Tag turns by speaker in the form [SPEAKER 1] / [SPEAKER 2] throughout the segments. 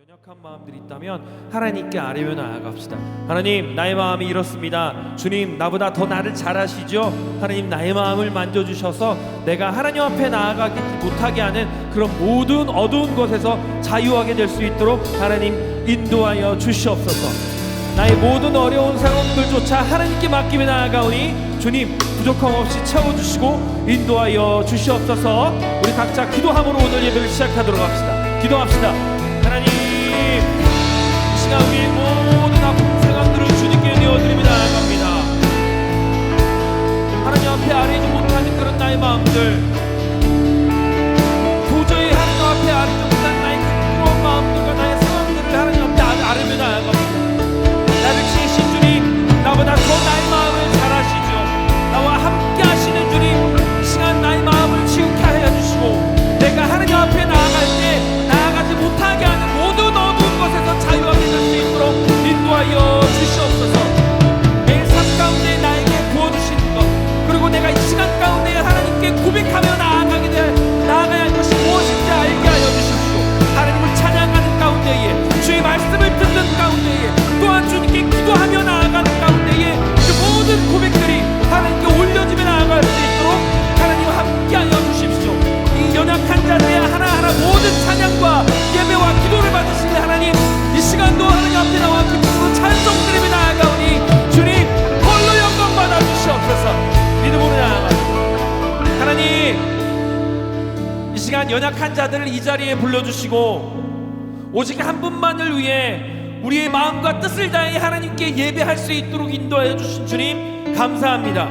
[SPEAKER 1] 연약한 마음들이 있다면 하나님께 아뢰며 나아갑시다. 하나님, 나의 마음이 이렇습니다. 주님, 나보다 더 나를 잘 아시죠? 하나님, 나의 마음을 만져주셔서 내가 하나님 앞에 나아가지 못하게 하는 그런 모든 어두운 것에서 자유하게 될 수 있도록 하나님 인도하여 주시옵소서. 나의 모든 어려운 상황들조차 하나님께 맡기며 나아가오니 주님, 부족함 없이 채워주시고 인도하여 주시옵소서. 우리 각자 기도함으로 오늘 예배를 시작하도록 합시다. 기도합시다. 하나님, 이 시간 우리의 모든 아픈 상황들을 주님께 내어드리며 나아갑니다. 하나님 앞에 아뢰지 못하는 그런 나의 마음들, 도저히 하나님 앞에 아뢰지 못한 나의 그런 마음들과 나의 상황들을 하나님 앞에 아뢰며 나아갑니다. 나를 지으신 주님, 나보다 더 나의 마음을 잘 아시죠? 나와 함께 하시는 주님, 이 시간 나의 마음을 지우게 하여 주시고 내가 하나님 앞에 나아갈 때 나아가지 못하게 하는 모든 어두운 것에서 자유하게 될 수 있도록 인도하여 주시옵소서. 매일 삶 가운데 나에게 부어주시는 것, 그리고 내가 이 시간 가운데 하나님께 고백하며 나아가야 할 것이 무엇인지 알게 하여 주십시오. 하나님을 찬양하는 가운데에, 주의 말씀을 듣는 가운데에, 또한 주님께 기도하며 나아가는 가운데에 그 모든 고백들이 하나님께 올려지며 나아갈 수 있도록 하나님과 함께 하여 주십시오. 이 연약한 자들의 하나하나 모든 찬양과 예배와 기도를 받으시는 하나님, 이 시간도 하나님 앞에 나와 기쁨으로 찬송드리며 나아가오니 주님, 홀로 영광 받아 주시옵소서. 믿음으로 나아가옵니다. 하나님, 이 시간 연약한 자들을 이 자리에 불러주시고 오직 한 분만을 위해 우리의 마음과 뜻을 다해 하나님께 예배할 수 있도록 인도하여 주신 주님, 감사합니다.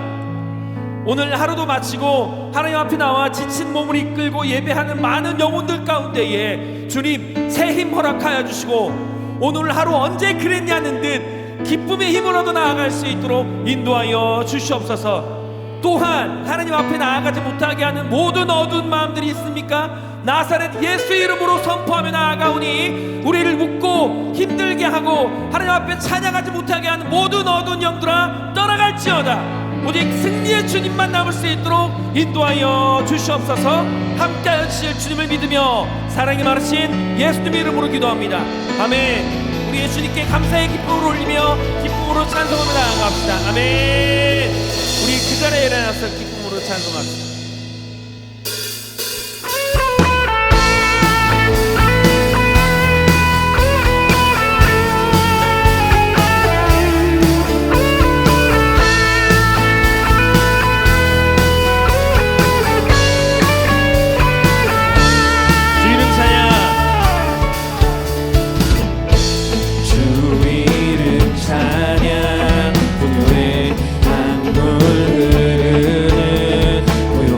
[SPEAKER 1] 오늘 하루도 마치고 하나님 앞에 나와 지친 몸을 이끌고 예배하는 많은 영혼들 가운데에 주님, 새 힘 허락하여 주시고 오늘 하루 언제 그랬냐는 듯 기쁨의 힘으로도 나아갈 수 있도록 인도하여 주시옵소서. 또한 하나님 앞에 나아가지 못하게 하는 모든 어두운 마음들이 있습니까? 나사렛 예수의 이름으로 선포하며 나아가오니 우리를 묶고 힘들게 하고 하나님 앞에 찬양하지 못하게 하는 모든 어두운 영들아 떠나갈지어다. 오직 승리의 주님만 남을 수 있도록 인도하여 주시옵소서. 함께하여 주실 주님을 믿으며 사랑이 많으신 예수님 이름으로 기도합니다. 아멘. 우리 예수님께 감사의 기쁨을 올리며 기쁨으로 찬송하며 나아갑시다. 아멘. 우리 그 자리에 일어나서 기쁨으로 찬송합시다.
[SPEAKER 2] 찬양, 고요의 강물 흐르는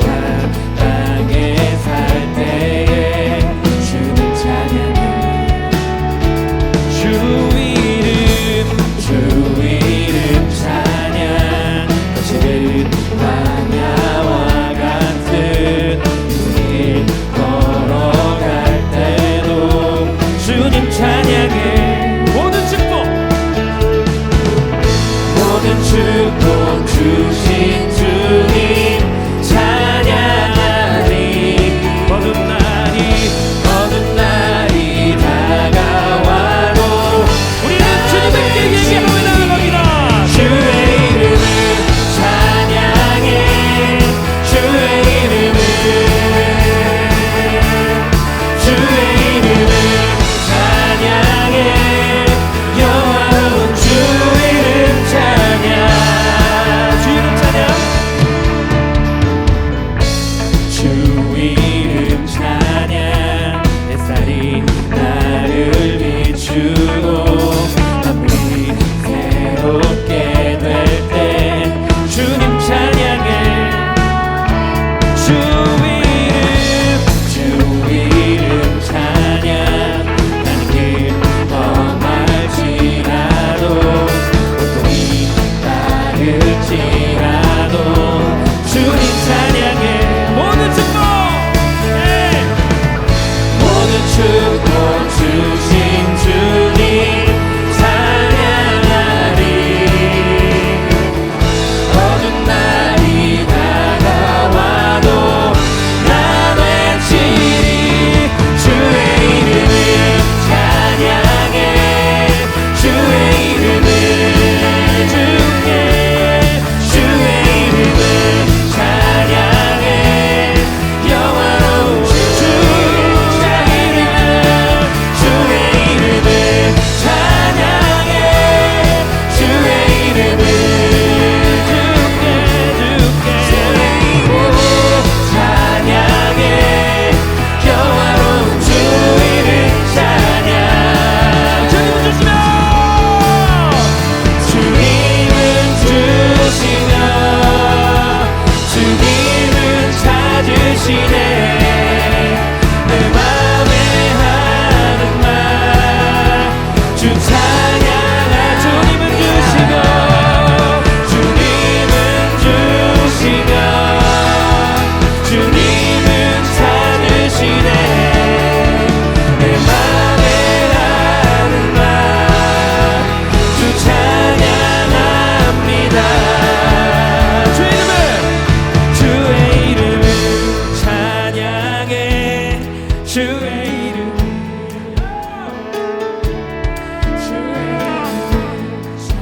[SPEAKER 1] 주의 이름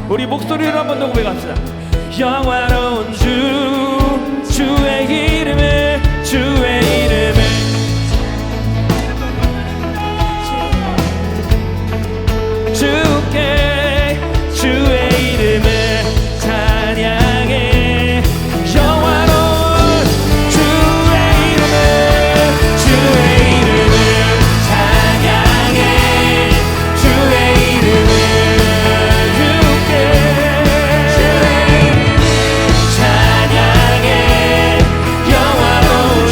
[SPEAKER 1] 우리 목소리로 한 번 더 고백합시다. 영화로운 주의 이름에 주의 이름에 주께 주의 이름에 찬양해 영화로운 주의 이름에 주의 이름을 찬양해 주의 이름을 찬양해 영화로운 주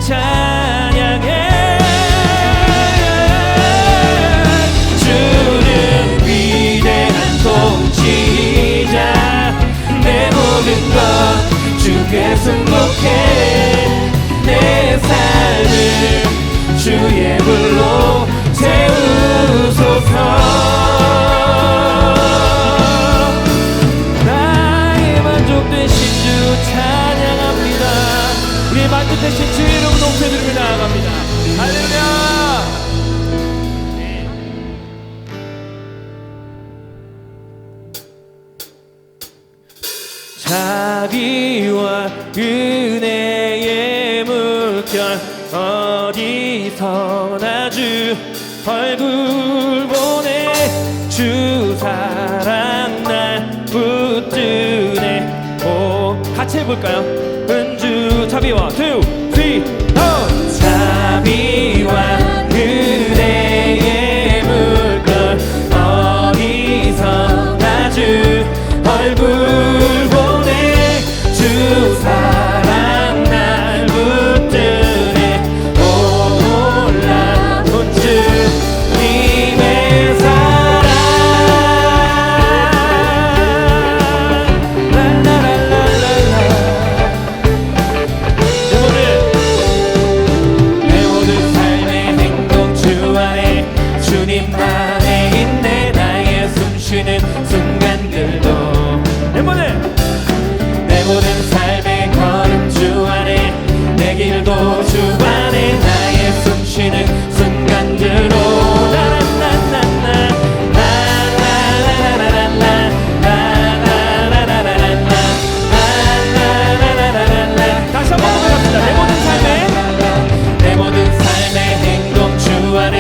[SPEAKER 1] 찬양해. 주는 위대한 통치자, 내 모든 것 주께 승복해. 내 삶을 주의 불로 세우소서. 나의 만족 되신 주 찬양합니다. 우리의 만족 되신 주 이름 높여드리며 나아갑니다. 할렐루야. 자비와 은혜의 물결 어디서나 주 얼굴 보내. 주 사랑 날 붙드네. 오, 같이 해볼까요? 은주 자비와 two, three, 자비와 은혜의 물결 어디서나 주 얼굴 보내. 주 사랑 날 붙드네. 오, 놀라운 주님의 사랑. 랄라랄랄랄라. 내 모든 삶의 행동 주 안에 주님만에 있네. 나의 숨쉬는 순간들도 내 모든 삶의 걸음 주 안에, 내 길도 주 안에, 나의 숨쉬는 순간들로 다시 한번 고백합시다. 내 모든 삶의 행동 주 안에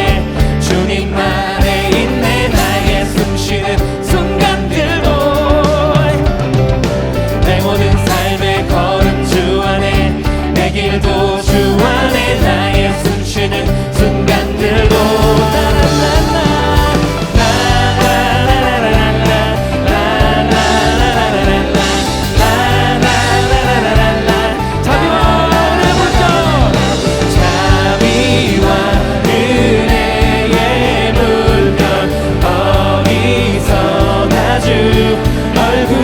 [SPEAKER 1] 주님만에 있네. 나의 숨쉬는 순간들도 내 모든 삶의 걸음 주 안에, 내 길도 주 안에, 나의 숨쉬는 순간들도 자비와 은혜의 물결 어디서나 주 얼굴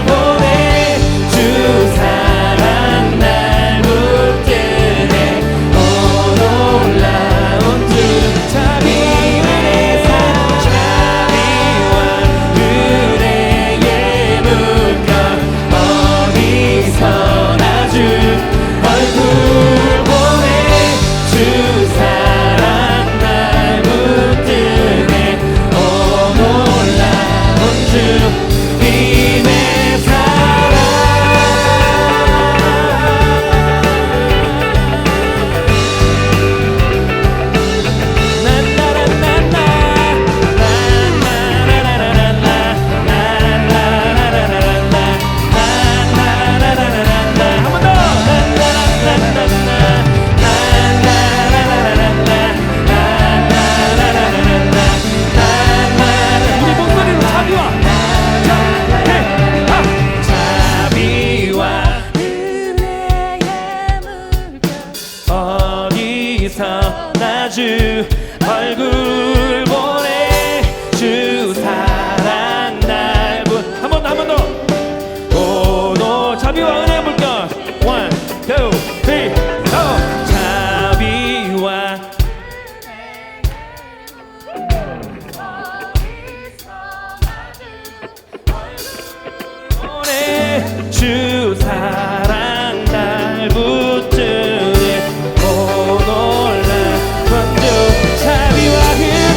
[SPEAKER 1] 보내. 주 사랑 날 붙드네. 오, 놀라운 주 자비와 은혜의 물결 어디서나 주 얼굴 보내. 주 사랑 날 붙드네. 오, 놀라운 주님의 사랑. 우리 목소리로 자비와 어디서나 주 얼굴 보내. 주 사랑 날 한 번 더. 오, 너 자비와 은혜 물결 one, two, three, 자비와 보내. 주 사랑 날 붙드네. 오, 놀라운 주 자비와 은혜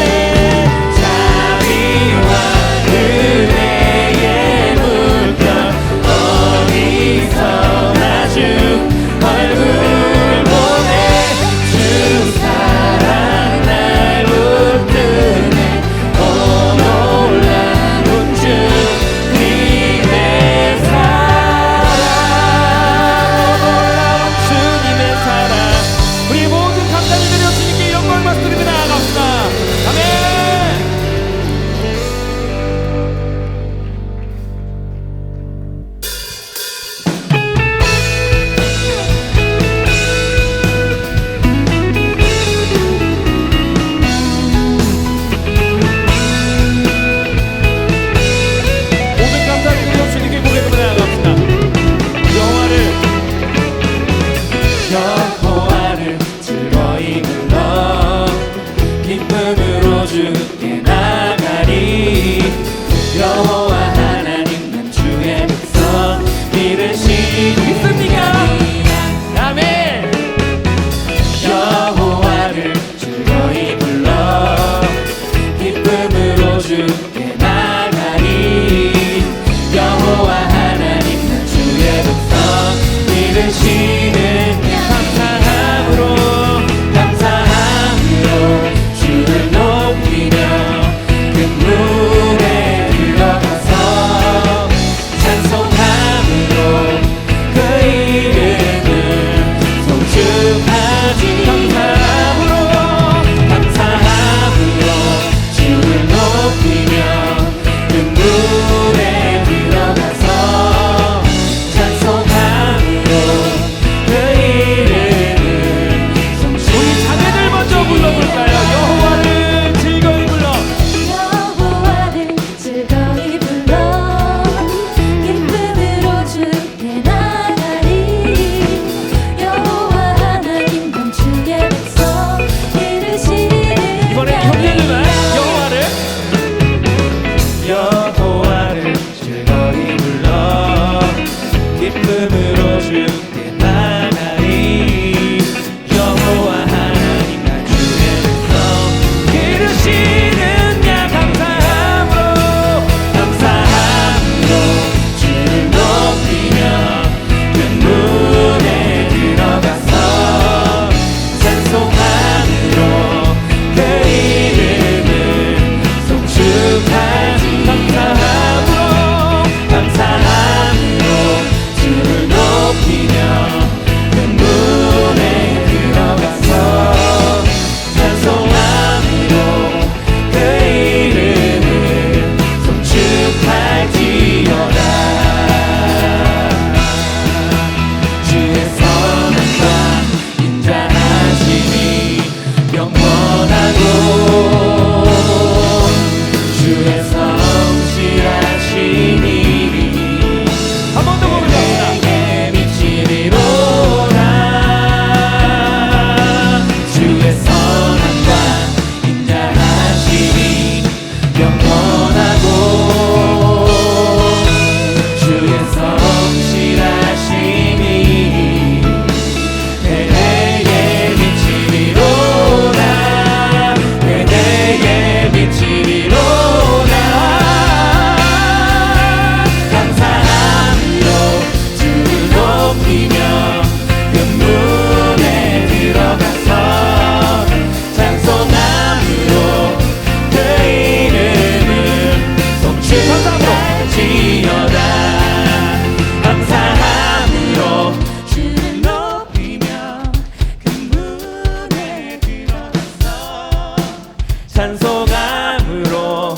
[SPEAKER 1] 찬송함으로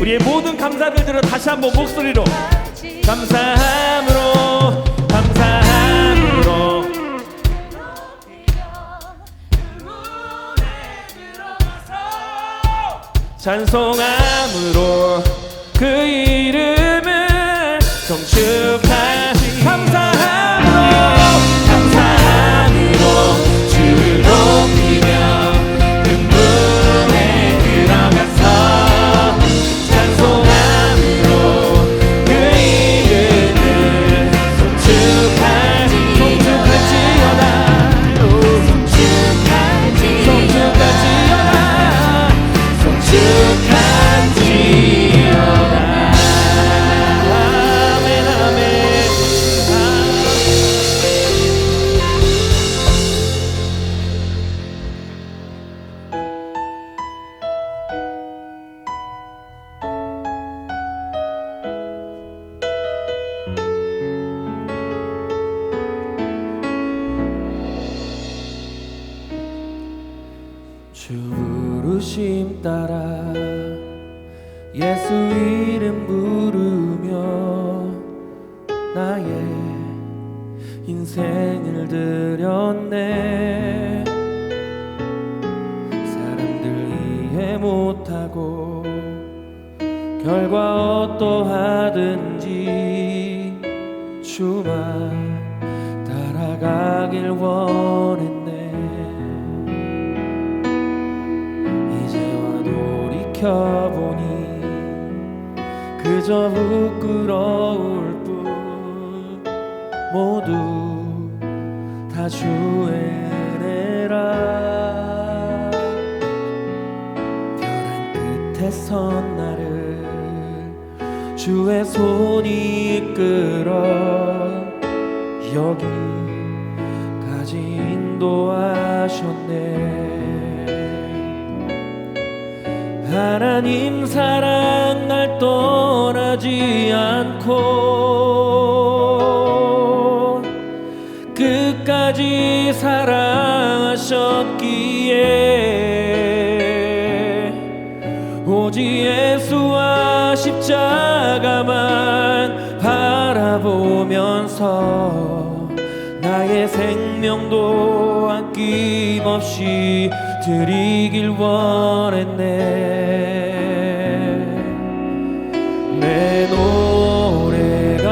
[SPEAKER 1] 우리의 모든 감사를 들어 다시 한번 목소리로 감사함으로 감사함으로 찬송함으로 그 이름을 성축하시 감사함으로 주를 높이며 근문에 들어가서 찬송함으로 그 이름을 성축할지어다 주 부르심 따라 예수 이름 부르며 나의 인생을 드렸네. 사람들 이해 못하고 결과 어떠하든지 주만 따라가길 원했네. 돌이켜보니 그저 부끄러울 뿐 모두 다 주의 은혜라. 벼랑 끝에 선 나를 주의 손이 이끌어 여기까지 인도하셨네. 하나님 사랑 날 떠나지 않고 끝까지 사랑하셨기에 오직 예수와 십자가만 바라보면서 나의 생명도 아낌없이 드리길 원했네. 내 노래가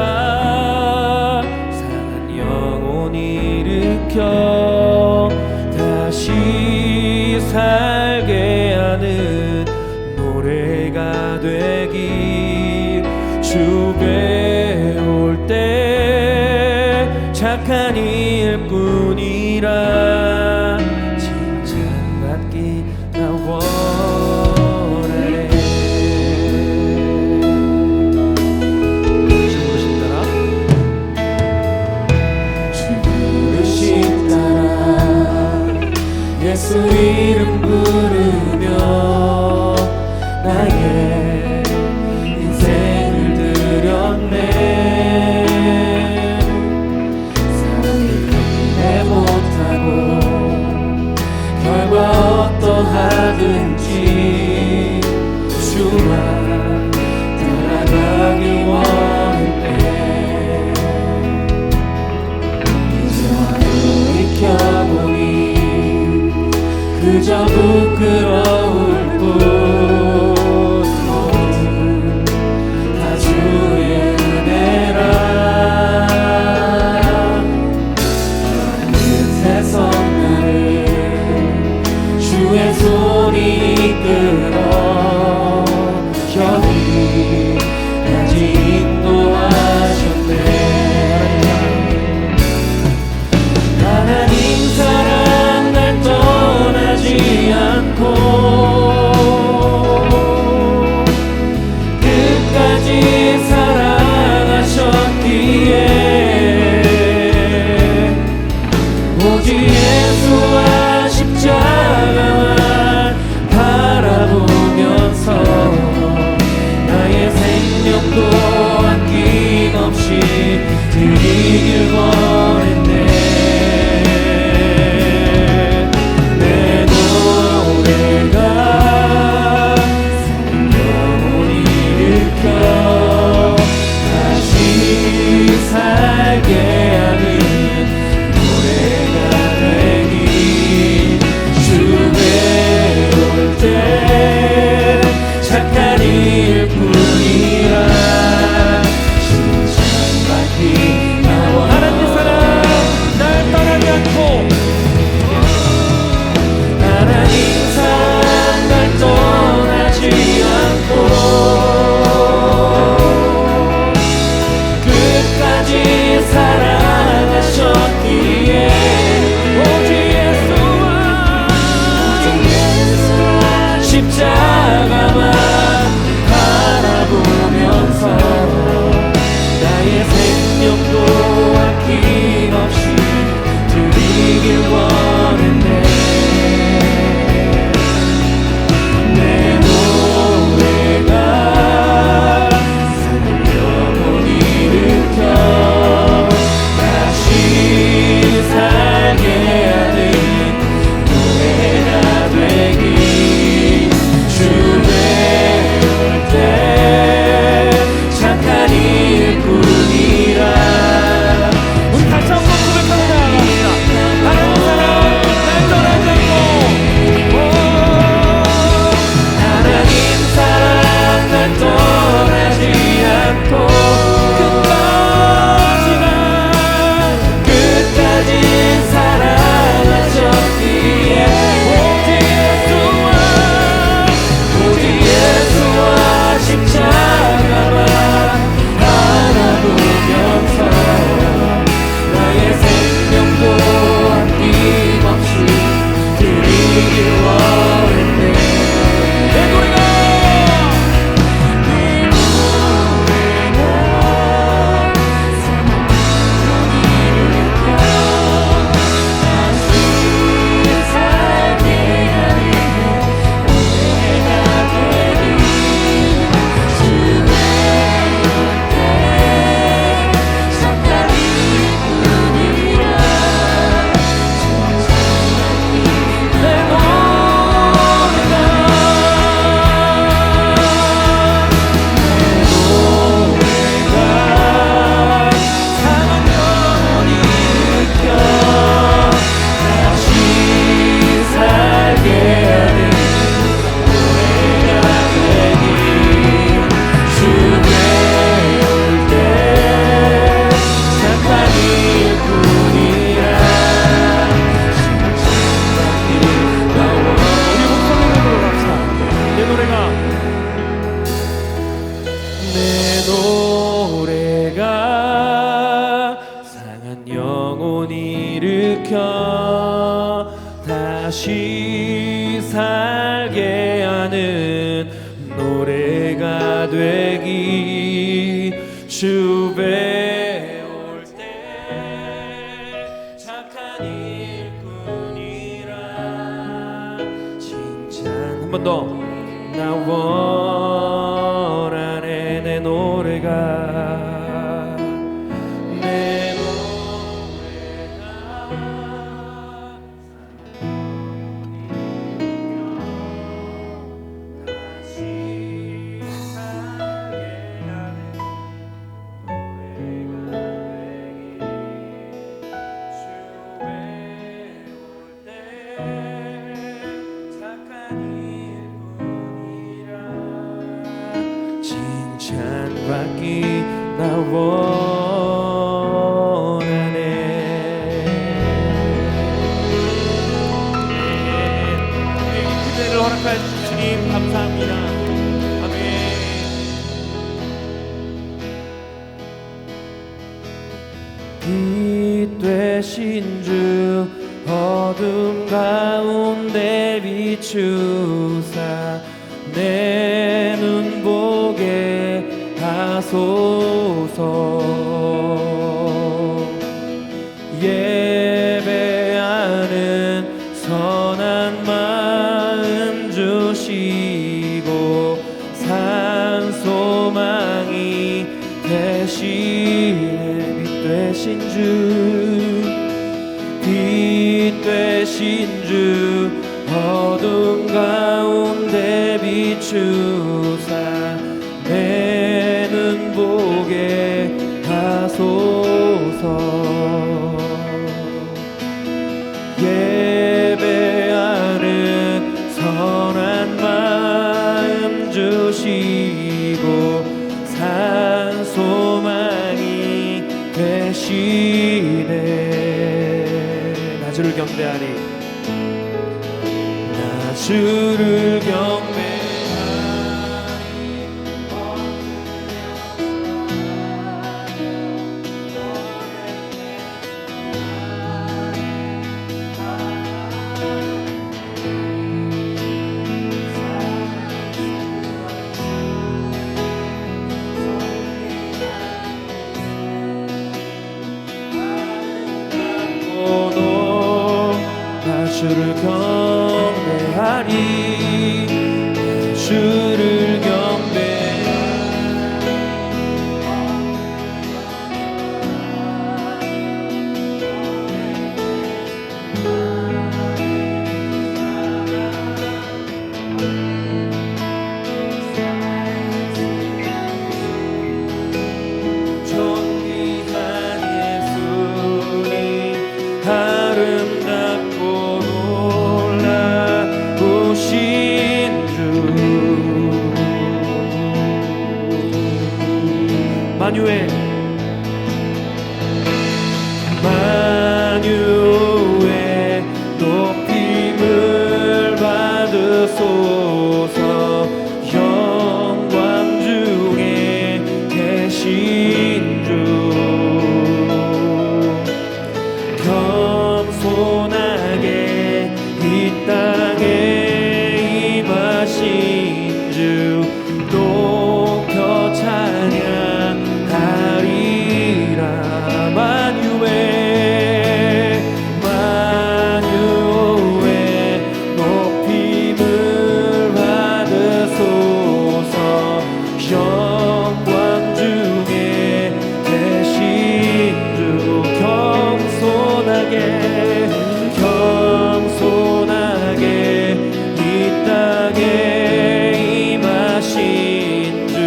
[SPEAKER 1] 상한 영혼 일으켜 다시 살게 하는 노래가 되길. 주 배울 때 착한 일꾼이라 칭찬받기 나 원하네. 주 부르심 따라 주 부르심 따라 예수 이름 부르며 나의 인생을 드렸네. 어떠하든지 주만 따라가길 원했네. 이제와 돌이켜보니 그저 부끄러울 뿐 다 주의 은혜라. 끝에 선 나를 주의 손이 이끌어 여기까지 인도하셨네. 하나님 사랑 날 떠나지 않고 다시 살게 하는 노래가 되기 주 배울 때 착한 일꾼이라 칭찬 한 번 더 나 원하네 내 노래가 내 노래가 다시 살게 하는 노래가 되기 주 배울 때 착한 일꾼이라 칭찬받기 나 원하네. 그대를 허락하여 주신 주님 감사합니다. 아멘. 빛 되신 주 어둠 가운데 비추사 내 눈 보게 하소서. 예배하는 선한 마음 주시고 산 소망이 되시네. 빛 되신 주 빛 되신 주 어둠 가운데 비추사 내 눈 보게 하소서. 예배하는 선한 마음 주시고 산 소망이 되시네. 나 주를 경배하리 나 주를 경배하리 주를 경배하리 주를 존귀한 예수님 아름답고 놀라우신 주 만유의 높임을 받으소서. 영광 중에 계신 주 겸손하게 이 땅에 임하신 주 높여 찬양하리라. 만유의 높임을 받으소서. 영광 중에 계신 주 겸손하게 이 땅에 임하신 주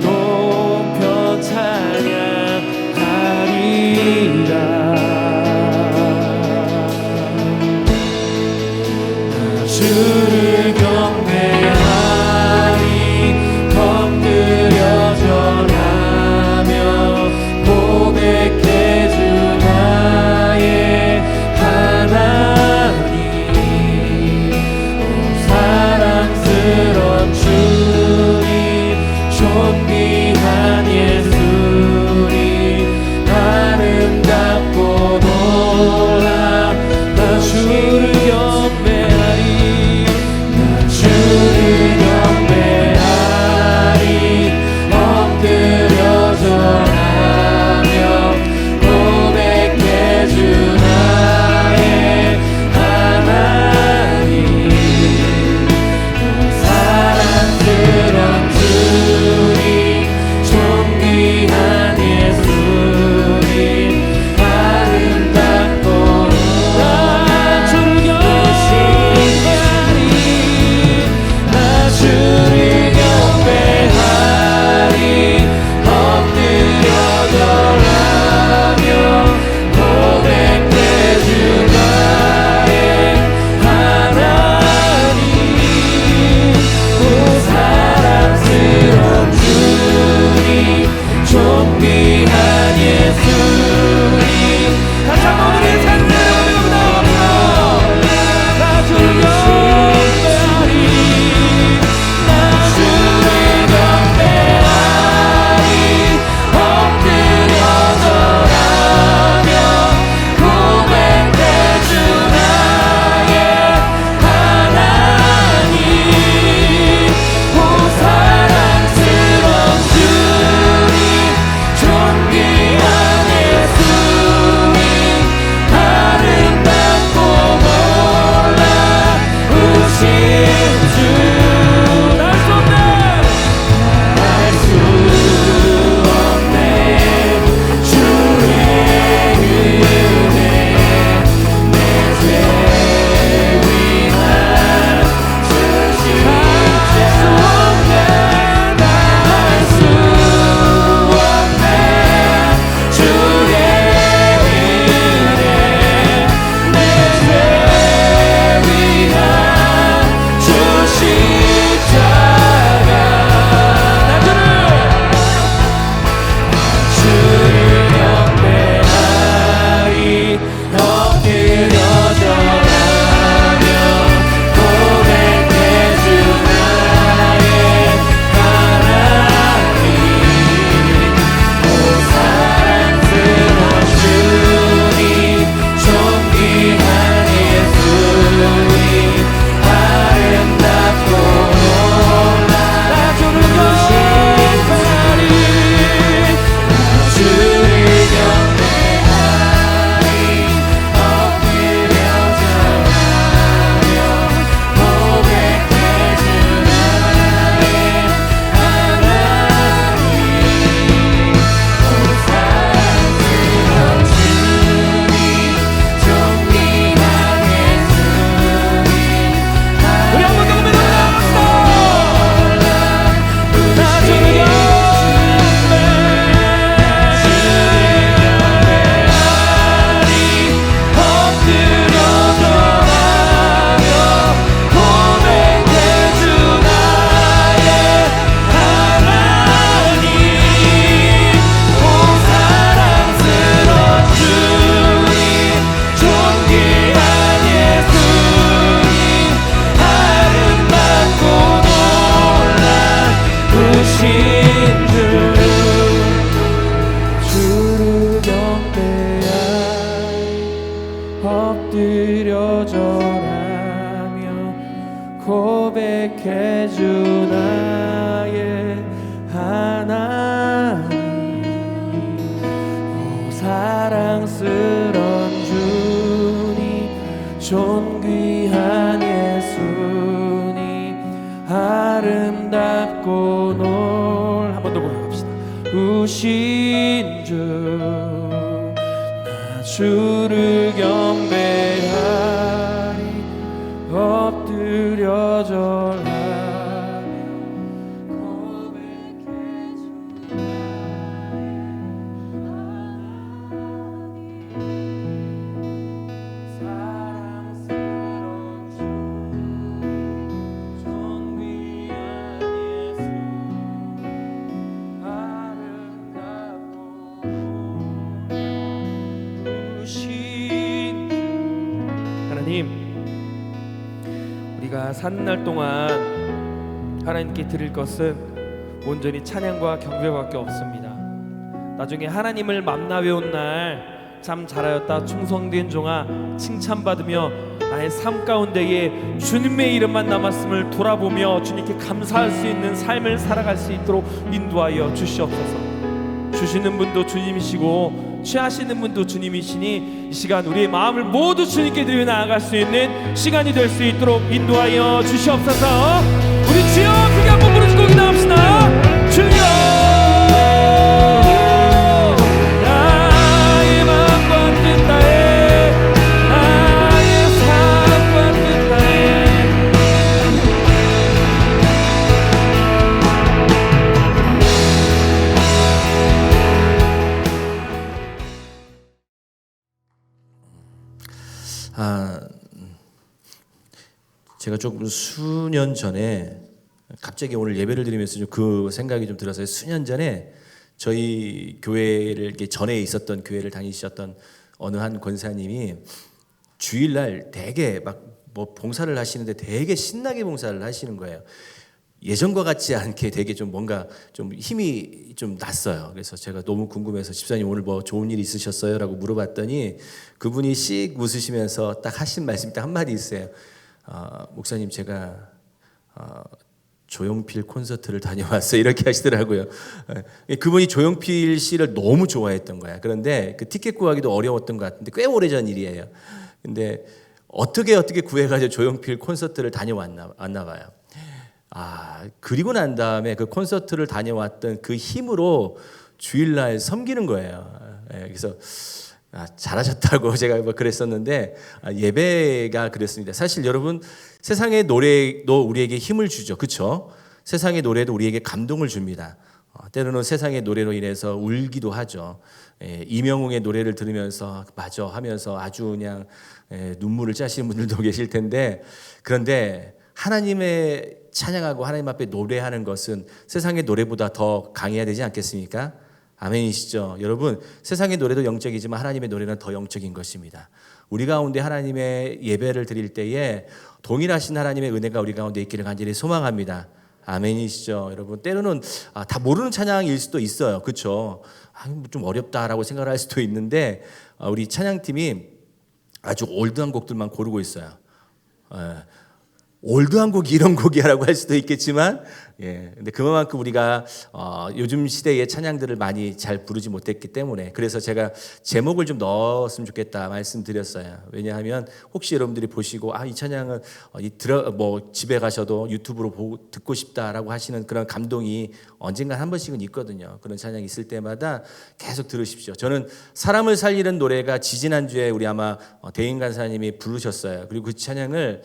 [SPEAKER 1] 높여 찬양하리라. 주를 경배하리 엎드려 절하며 고백해 주 나의 하나님. 사랑스런 주님 존귀한 예수님 아름답고 놀라 나 주를 고백해주 나의 하나님, 사랑스런 주님, 존귀한 예수님, 아름답고 한 번 더 고백합시다. 우신 주, 나 주를 경배하리, 엎드려 절하며 고백해주 사랑스러운 주, 존귀한 예수, 아름답고 우신 하나님, 우리가 사는 날 동안 하나님께 드릴 것은 온전히 찬양과 경배밖에 없습니다. 나중에 하나님을 만나 뵈온 날 참 잘하였다 충성된 종아 칭찬받으며 나의 삶 가운데에 주님의 이름만 남았음을 돌아보며 주님께 감사할 수 있는 삶을 살아갈 수 있도록 인도하여 주시옵소서. 주시는 분도 주님이시고 취하시는 분도 주님이시니 이 시간 우리의 마음을 모두 주님께 드려 나아갈 수 있는 시간이 될 수 있도록 인도하여 주시옵소서. 우리 주여 크게 한번 부르짖고 기도합시다. 주여 나의 마음과 뜻 다해, 나의 삶과 뜻 다해
[SPEAKER 2] 제가 조금 수년 전에 갑자기 오늘 예배를 드리면서 그 생각이 좀 들어서요. 수년 전에 저희 교회를 전에 있었던 교회를 다니셨던 어느 한 권사님이 주일날 되게 막 뭐 봉사를 하시는데 되게 신나게 봉사를 하시는 거예요. 예전과 같지 않게 되게 좀 뭔가 좀 힘이 좀 났어요. 그래서 제가 너무 궁금해서 집사님 오늘 뭐 좋은 일 있으셨어요? 라고 물어봤더니 그분이 씩 웃으시면서 딱 하신 말씀이 딱 한마디 있어요. 목사님 제가 조용필 콘서트를 다녀왔어요. 이렇게 하시더라고요. 그분이 조용필 씨를 너무 좋아했던 거야. 그런데 그 티켓 구하기도 어려웠던 것 같은데 꽤 오래전 일이에요. 근데 어떻게 구해가지고 조용필 콘서트를 다녀왔나 봐요. 그리고 난 다음에 그 콘서트를 다녀왔던 그 힘으로 주일날 섬기는 거예요. 그래서 잘하셨다고 제가 뭐 그랬었는데 예배가 그랬습니다. 사실 여러분 세상의 노래도 우리에게 힘을 주죠. 그렇죠? 세상의 노래도 우리에게 감동을 줍니다. 때로는 세상의 노래로 인해서 울기도 하죠. 이명웅의 노래를 들으면서 맞아 하면서 아주 그냥 눈물을 짜시는 분들도 계실 텐데, 그런데 하나님의 찬양하고 하나님 앞에 노래하는 것은 세상의 노래보다 더 강해야 되지 않겠습니까? 아멘이시죠? 여러분, 세상의 노래도 영적이지만 하나님의 노래는 더 영적인 것입니다. 우리 가운데 하나님의 예배를 드릴 때에 동일하신 하나님의 은혜가 우리 가운데 있기를 간절히 소망합니다. 아멘이시죠? 여러분, 때로는 다 모르는 찬양일 수도 있어요. 그렇죠? 좀 어렵다라고 생각을 할 수도 있는데 우리 찬양팀이 아주 올드한 곡들만 고르고 있어요. 올드한 곡이 이런 곡이라고 할 수도 있겠지만, 근데 그만큼 우리가 요즘 시대의 찬양들을 많이 잘 부르지 못했기 때문에, 그래서 제가 제목을 좀 넣었으면 좋겠다 말씀드렸어요. 왜냐하면 혹시 여러분들이 보시고 이 찬양은 집에 가셔도 유튜브로 듣고 싶다라고 하시는 그런 감동이 언젠가 한 번씩은 있거든요. 그런 찬양이 있을 때마다 계속 들으십시오. 저는 사람을 살리는 노래가 지지난주에 우리 아마 대인 간사님이 부르셨어요. 그리고 그 찬양을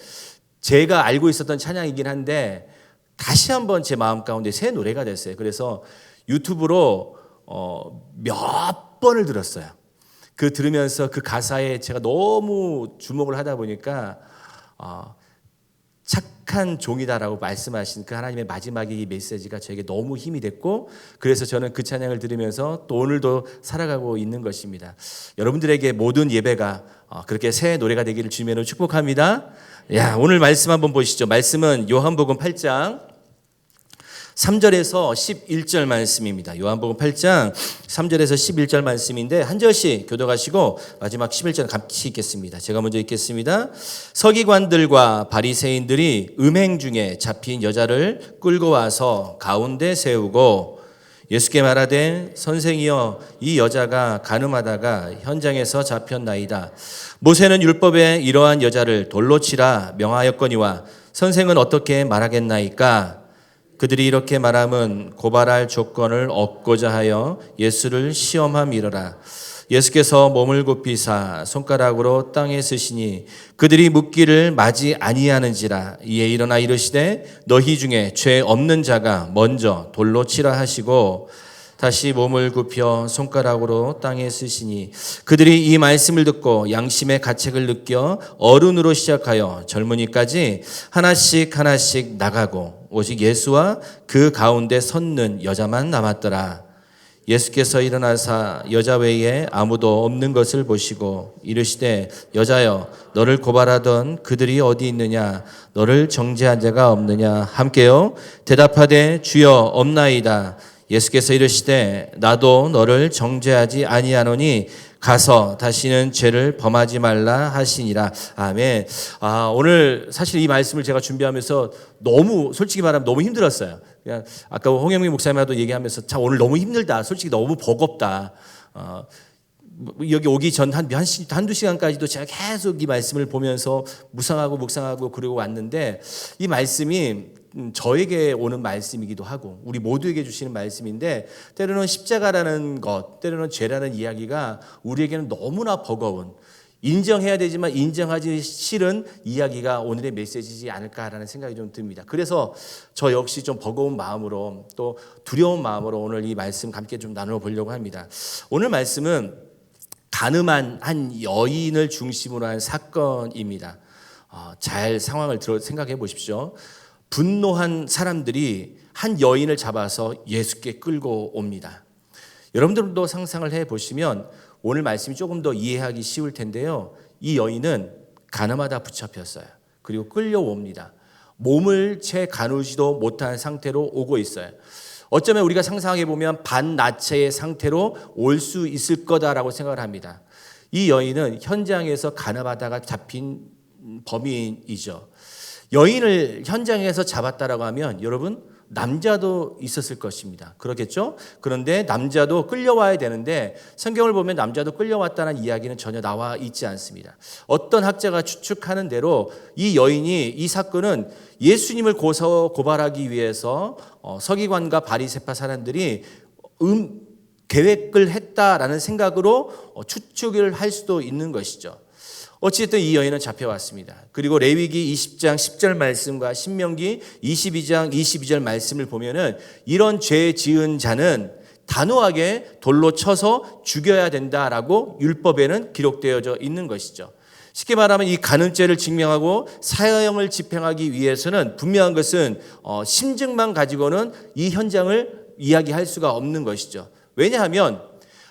[SPEAKER 2] 제가 알고 있었던 찬양이긴 한데 다시 한번 제 마음 가운데 새 노래가 됐어요. 그래서 유튜브로 몇 번을 들었어요. 그 들으면서 그 가사에 제가 너무 주목을 하다 보니까 착한 종이다라고 말씀하신 그 하나님의 마지막 이 메시지가 저에게 너무 힘이 됐고, 그래서 저는 그 찬양을 들으면서 또 오늘도 살아가고 있는 것입니다. 여러분들에게 모든 예배가 그렇게 새 노래가 되기를 주님으로 축복합니다. 오늘 말씀 한번 보시죠. 말씀은 요한복음 8장 3절에서 11절 말씀입니다. 요한복음 8장 3절에서 11절 말씀인데 한 절씩 교독하시고 마지막 11절 같이 읽겠습니다. 제가 먼저 읽겠습니다. 서기관들과 바리새인들이 음행 중에 잡힌 여자를 끌고 와서 가운데 세우고 예수께 말하되 선생이여 이 여자가 간음하다가 현장에서 잡혔나이다. 모세는 율법에 이러한 여자를 돌로 치라 명하였거니와 선생은 어떻게 말하겠나이까? 그들이 이렇게 말함은 고발할 조건을 얻고자 하여 예수를 시험함이러라. 예수께서 몸을 굽히사 손가락으로 땅에 쓰시니 그들이 묻기를 마지 아니하는지라. 이에 일어나 이르시되 너희 중에 죄 없는 자가 먼저 돌로 치라 하시고 다시 몸을 굽혀 손가락으로 땅에 쓰시니 그들이 이 말씀을 듣고 양심의 가책을 느껴 어른으로 시작하여 젊은이까지 하나씩 하나씩 나가고 오직 예수와 그 가운데 섰는 여자만 남았더라. 예수께서 일어나사 여자 외에 아무도 없는 것을 보시고 이르시되 여자여 너를 고발하던 그들이 어디 있느냐 너를 정죄한 자가 없느냐 함께요 대답하되 주여 없나이다. 예수께서 이르시되 나도 너를 정죄하지 아니하노니 가서 다시는 죄를 범하지 말라 하시니라. 아멘. 오늘 사실 이 말씀을 제가 준비하면서 너무 솔직히 말하면 너무 힘들었어요. 그냥 아까 홍영민 목사님하고도 얘기하면서 참 오늘 너무 힘들다. 솔직히 너무 버겁다. 여기 오기 전 한두 시간까지도 제가 계속 이 말씀을 보면서 묵상하고 그러고 왔는데 이 말씀이 저에게 오는 말씀이기도 하고 우리 모두에게 주시는 말씀인데 때로는 십자가라는 것, 때로는 죄라는 이야기가 우리에게는 너무나 버거운 인정해야 되지만 인정하기 싫은 이야기가 오늘의 메시지지 않을까라는 생각이 좀 듭니다. 그래서 저 역시 좀 버거운 마음으로 또 두려운 마음으로 오늘 이 말씀 함께 좀 나누어 보려고 합니다. 오늘 말씀은 간음한 한 여인을 중심으로 한 사건입니다. 잘 상황을 생각해 보십시오. 분노한 사람들이 한 여인을 잡아서 예수께 끌고 옵니다. 여러분들도 상상을 해보시면 오늘 말씀이 조금 더 이해하기 쉬울 텐데요. 이 여인은 간음하다 붙잡혔어요. 그리고 끌려옵니다. 몸을 채 가누지도 못한 상태로 오고 있어요. 어쩌면 우리가 상상해 보면 반나체의 상태로 올 수 있을 거다라고 생각을 합니다. 이 여인은 현장에서 간음하다가 잡힌 범인이죠. 여인을 현장에서 잡았다라고 하면 여러분 남자도 있었을 것입니다. 그렇겠죠? 그런데 남자도 끌려와야 되는데 성경을 보면 남자도 끌려왔다는 이야기는 전혀 나와 있지 않습니다. 어떤 학자가 추측하는 대로 이 여인이 이 사건은 예수님을 고발하기 위해서 서기관과 바리새파 사람들이 계획을 했다라는 생각으로 추측을 할 수도 있는 것이죠. 어쨌든 이 여인은 잡혀왔습니다. 그리고 레위기 20장 10절 말씀과 신명기 22장 22절 말씀을 보면은 이런 죄 지은 자는 단호하게 돌로 쳐서 죽여야 된다라고 율법에는 기록되어져 있는 것이죠. 쉽게 말하면 이 간음죄를 증명하고 사형을 집행하기 위해서는 분명한 것은 심증만 가지고는 이 현장을 이야기할 수가 없는 것이죠. 왜냐하면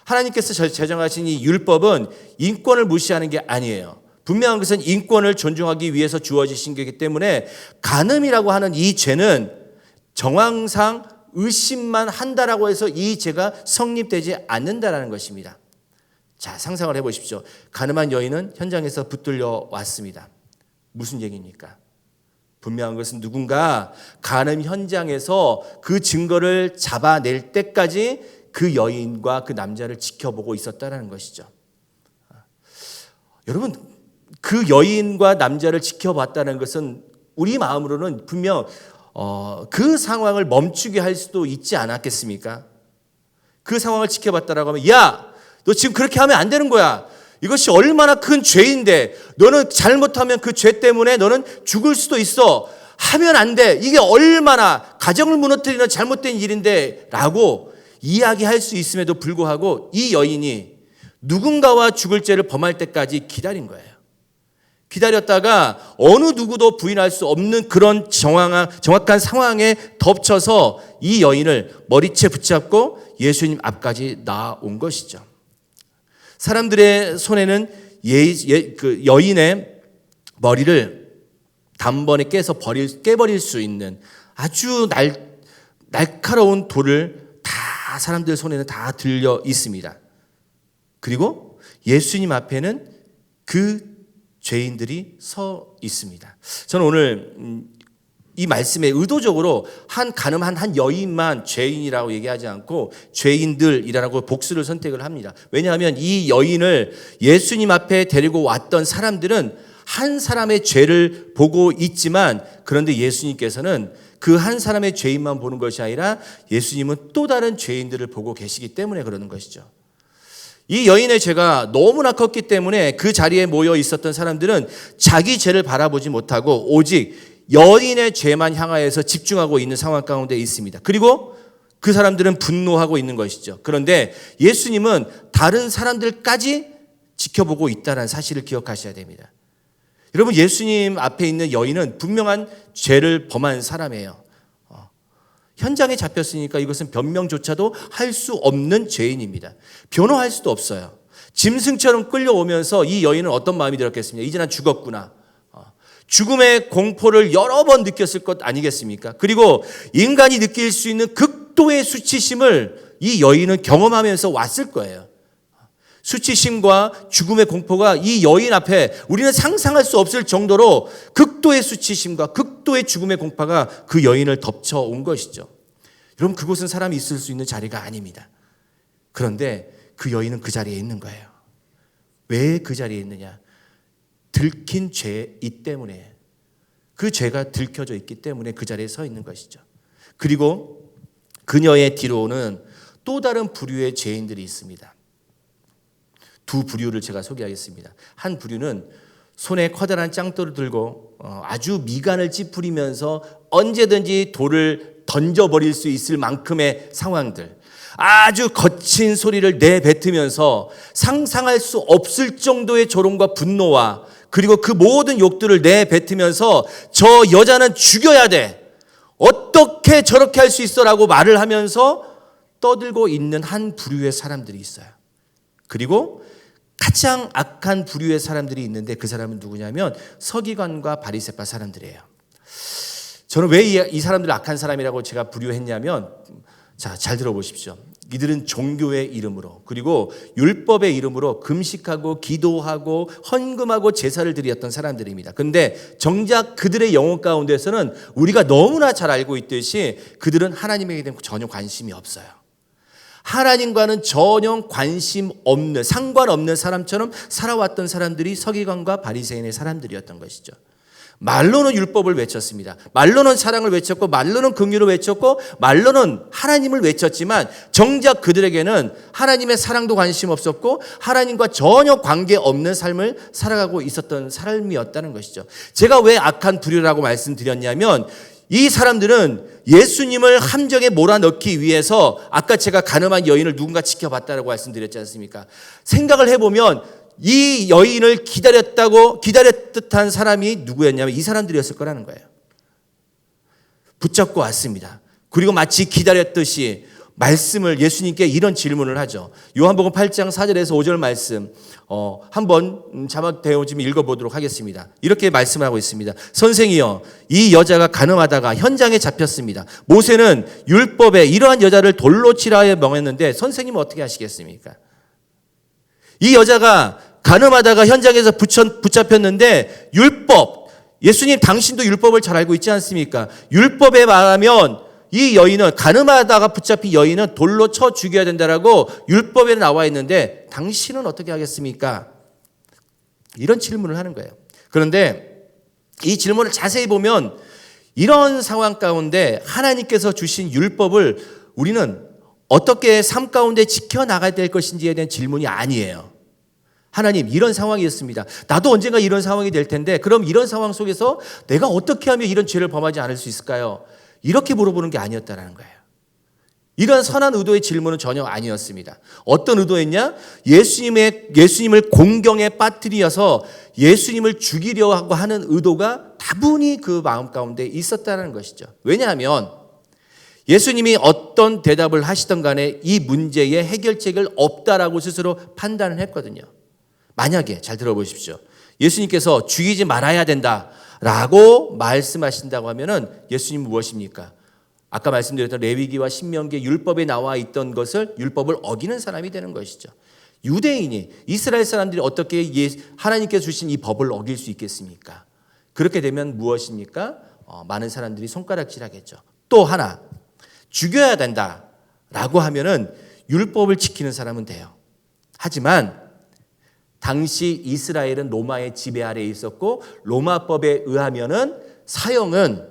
[SPEAKER 2] 하나님께서 제정하신 이 율법은 인권을 무시하는 게 아니에요. 분명한 것은 인권을 존중하기 위해서 주어지신 거기 때문에 간음이라고 하는 이 죄는 정황상 의심만 한다라고 해서 이 죄가 성립되지 않는다라는 것입니다. 자, 상상을 해보십시오. 간음한 여인은 현장에서 붙들려 왔습니다. 무슨 얘기입니까? 분명한 것은 누군가 간음 현장에서 그 증거를 잡아낼 때까지 그 여인과 그 남자를 지켜보고 있었다는 것이죠. 여러분, 그 여인과 남자를 지켜봤다는 것은 우리 마음으로는 분명 그 상황을 멈추게 할 수도 있지 않았겠습니까? 그 상황을 지켜봤다라고 하면 야, 너 지금 그렇게 하면 안 되는 거야. 이것이 얼마나 큰 죄인데 너는 잘못하면 그 죄 때문에 너는 죽을 수도 있어. 하면 안 돼. 이게 얼마나 가정을 무너뜨리는 잘못된 일인데 라고 이야기할 수 있음에도 불구하고 이 여인이 누군가와 죽을 죄를 범할 때까지 기다린 거예요. 기다렸다가 어느 누구도 부인할 수 없는 그런 정확한 상황에 덮쳐서 이 여인을 머리채 붙잡고 예수님 앞까지 나온 것이죠. 사람들의 손에는 그 여인의 머리를 단번에 깨버릴 수 있는 아주 날카로운 돌을 다 사람들 손에는 다 들려 있습니다. 그리고 예수님 앞에는 그 죄인들이 서 있습니다. 저는 오늘 이 말씀에 의도적으로 가늠한 한 여인만 죄인이라고 얘기하지 않고 죄인들이라고 복수를 선택을 합니다. 왜냐하면 이 여인을 예수님 앞에 데리고 왔던 사람들은 한 사람의 죄를 보고 있지만, 그런데 예수님께서는 그 한 사람의 죄인만 보는 것이 아니라 예수님은 또 다른 죄인들을 보고 계시기 때문에 그러는 것이죠. 이 여인의 죄가 너무나 컸기 때문에 그 자리에 모여 있었던 사람들은 자기 죄를 바라보지 못하고 오직 여인의 죄만 향하여서 집중하고 있는 상황 가운데 있습니다. 그리고 그 사람들은 분노하고 있는 것이죠. 그런데 예수님은 다른 사람들까지 지켜보고 있다는 사실을 기억하셔야 됩니다. 여러분, 예수님 앞에 있는 여인은 분명한 죄를 범한 사람이에요. 현장에 잡혔으니까 이것은 변명조차도 할 수 없는 죄인입니다. 변호할 수도 없어요. 짐승처럼 끌려오면서 이 여인은 어떤 마음이 들었겠습니까? 이제 난 죽었구나. 죽음의 공포를 여러 번 느꼈을 것 아니겠습니까? 그리고 인간이 느낄 수 있는 극도의 수치심을 이 여인은 경험하면서 왔을 거예요. 수치심과 죽음의 공포가 이 여인 앞에 우리는 상상할 수 없을 정도로 극도의 수치심과 극도의 죽음의 공포가 그 여인을 덮쳐온 것이죠. 여러분, 그곳은 사람이 있을 수 있는 자리가 아닙니다. 그런데 그 여인은 그 자리에 있는 거예요. 왜 그 자리에 있느냐? 들킨 죄이기 때문에, 그 죄가 들켜져 있기 때문에 그 자리에 서 있는 것이죠. 그리고 그녀의 뒤로는 또 다른 부류의 죄인들이 있습니다. 두 부류를 제가 소개하겠습니다. 한 부류는 손에 커다란 짱돌을 들고 아주 미간을 찌푸리면서 언제든지 돌을 던져버릴 수 있을 만큼의 상황들, 아주 거친 소리를 내뱉으면서 상상할 수 없을 정도의 조롱과 분노와 그리고 그 모든 욕들을 내뱉으면서 저 여자는 죽여야 돼, 어떻게 저렇게 할 수 있어 라고 말을 하면서 떠들고 있는 한 부류의 사람들이 있어요. 그리고 가장 악한 부류의 사람들이 있는데 그 사람은 누구냐면 서기관과 바리새파 사람들이에요. 저는 왜 이 사람들을 악한 사람이라고 제가 부류했냐면, 자, 잘 들어보십시오. 이들은 종교의 이름으로 그리고 율법의 이름으로 금식하고 기도하고 헌금하고 제사를 드렸던 사람들입니다. 그런데 정작 그들의 영혼 가운데서는 우리가 너무나 잘 알고 있듯이 그들은 하나님에게 대한 전혀 관심이 없어요. 하나님과는 전혀 관심 없는, 상관없는 사람처럼 살아왔던 사람들이 서기관과 바리새인의 사람들이었던 것이죠. 말로는 율법을 외쳤습니다. 말로는 사랑을 외쳤고 말로는 긍휼을 외쳤고 말로는 하나님을 외쳤지만 정작 그들에게는 하나님의 사랑도 관심 없었고 하나님과 전혀 관계없는 삶을 살아가고 있었던 삶이었다는 것이죠. 제가 왜 악한 부류라고 말씀드렸냐면, 이 사람들은 예수님을 함정에 몰아넣기 위해서 아까 제가 가늠한 여인을 누군가 지켜봤다고 말씀드렸지 않습니까? 생각을 해보면 이 여인을 기다렸듯한 사람이 누구였냐면 이 사람들이었을 거라는 거예요. 붙잡고 왔습니다. 그리고 마치 기다렸듯이 말씀을, 예수님께 이런 질문을 하죠. 요한복음 8장 4절에서 5절 말씀 한번 자막대어 좀 읽어보도록 하겠습니다. 이렇게 말씀을 하고 있습니다. 선생이여, 이 여자가 가늠하다가 현장에 잡혔습니다. 모세는 율법에 이러한 여자를 돌로 치라 하여 명했는데 선생님은 어떻게 하시겠습니까? 이 여자가 가늠하다가 현장에서 붙잡혔는데 율법, 예수님 당신도 율법을 잘 알고 있지 않습니까? 율법에 말하면 이 여인은, 가늠하다가 붙잡힌 여인은 돌로 쳐 죽여야 된다라고 율법에 나와 있는데 당신은 어떻게 하겠습니까? 이런 질문을 하는 거예요. 그런데 이 질문을 자세히 보면 이런 상황 가운데 하나님께서 주신 율법을 우리는 어떻게 삶 가운데 지켜나가야 될 것인지에 대한 질문이 아니에요. 하나님, 이런 상황이었습니다. 나도 언젠가 이런 상황이 될 텐데 그럼 이런 상황 속에서 내가 어떻게 하면 이런 죄를 범하지 않을 수 있을까요? 이렇게 물어보는 게 아니었다는 거예요. 이런 선한 의도의 질문은 전혀 아니었습니다. 어떤 의도였냐? 예수님을 공경에 빠뜨려서 예수님을 죽이려고 하는 의도가 다분히 그 마음 가운데 있었다는 것이죠. 왜냐하면 예수님이 어떤 대답을 하시던 간에 이 문제의 해결책을 없다라고 스스로 판단을 했거든요. 만약에, 잘 들어보십시오. 예수님께서 죽이지 말아야 된다라고 말씀하신다고 하면은 예수님은 무엇입니까? 아까 말씀드렸던 레위기와 신명기 율법에 나와 있던 것을 율법을 어기는 사람이 되는 것이죠. 유대인이 이스라엘 사람들이 어떻게 하나님께서 주신 이 법을 어길 수 있겠습니까? 그렇게 되면 무엇입니까? 많은 사람들이 손가락질하겠죠. 또 하나 죽여야 된다라고 하면은 율법을 지키는 사람은 돼요. 하지만 당시 이스라엘은 로마의 지배 아래에 있었고 로마법에 의하면은 사형은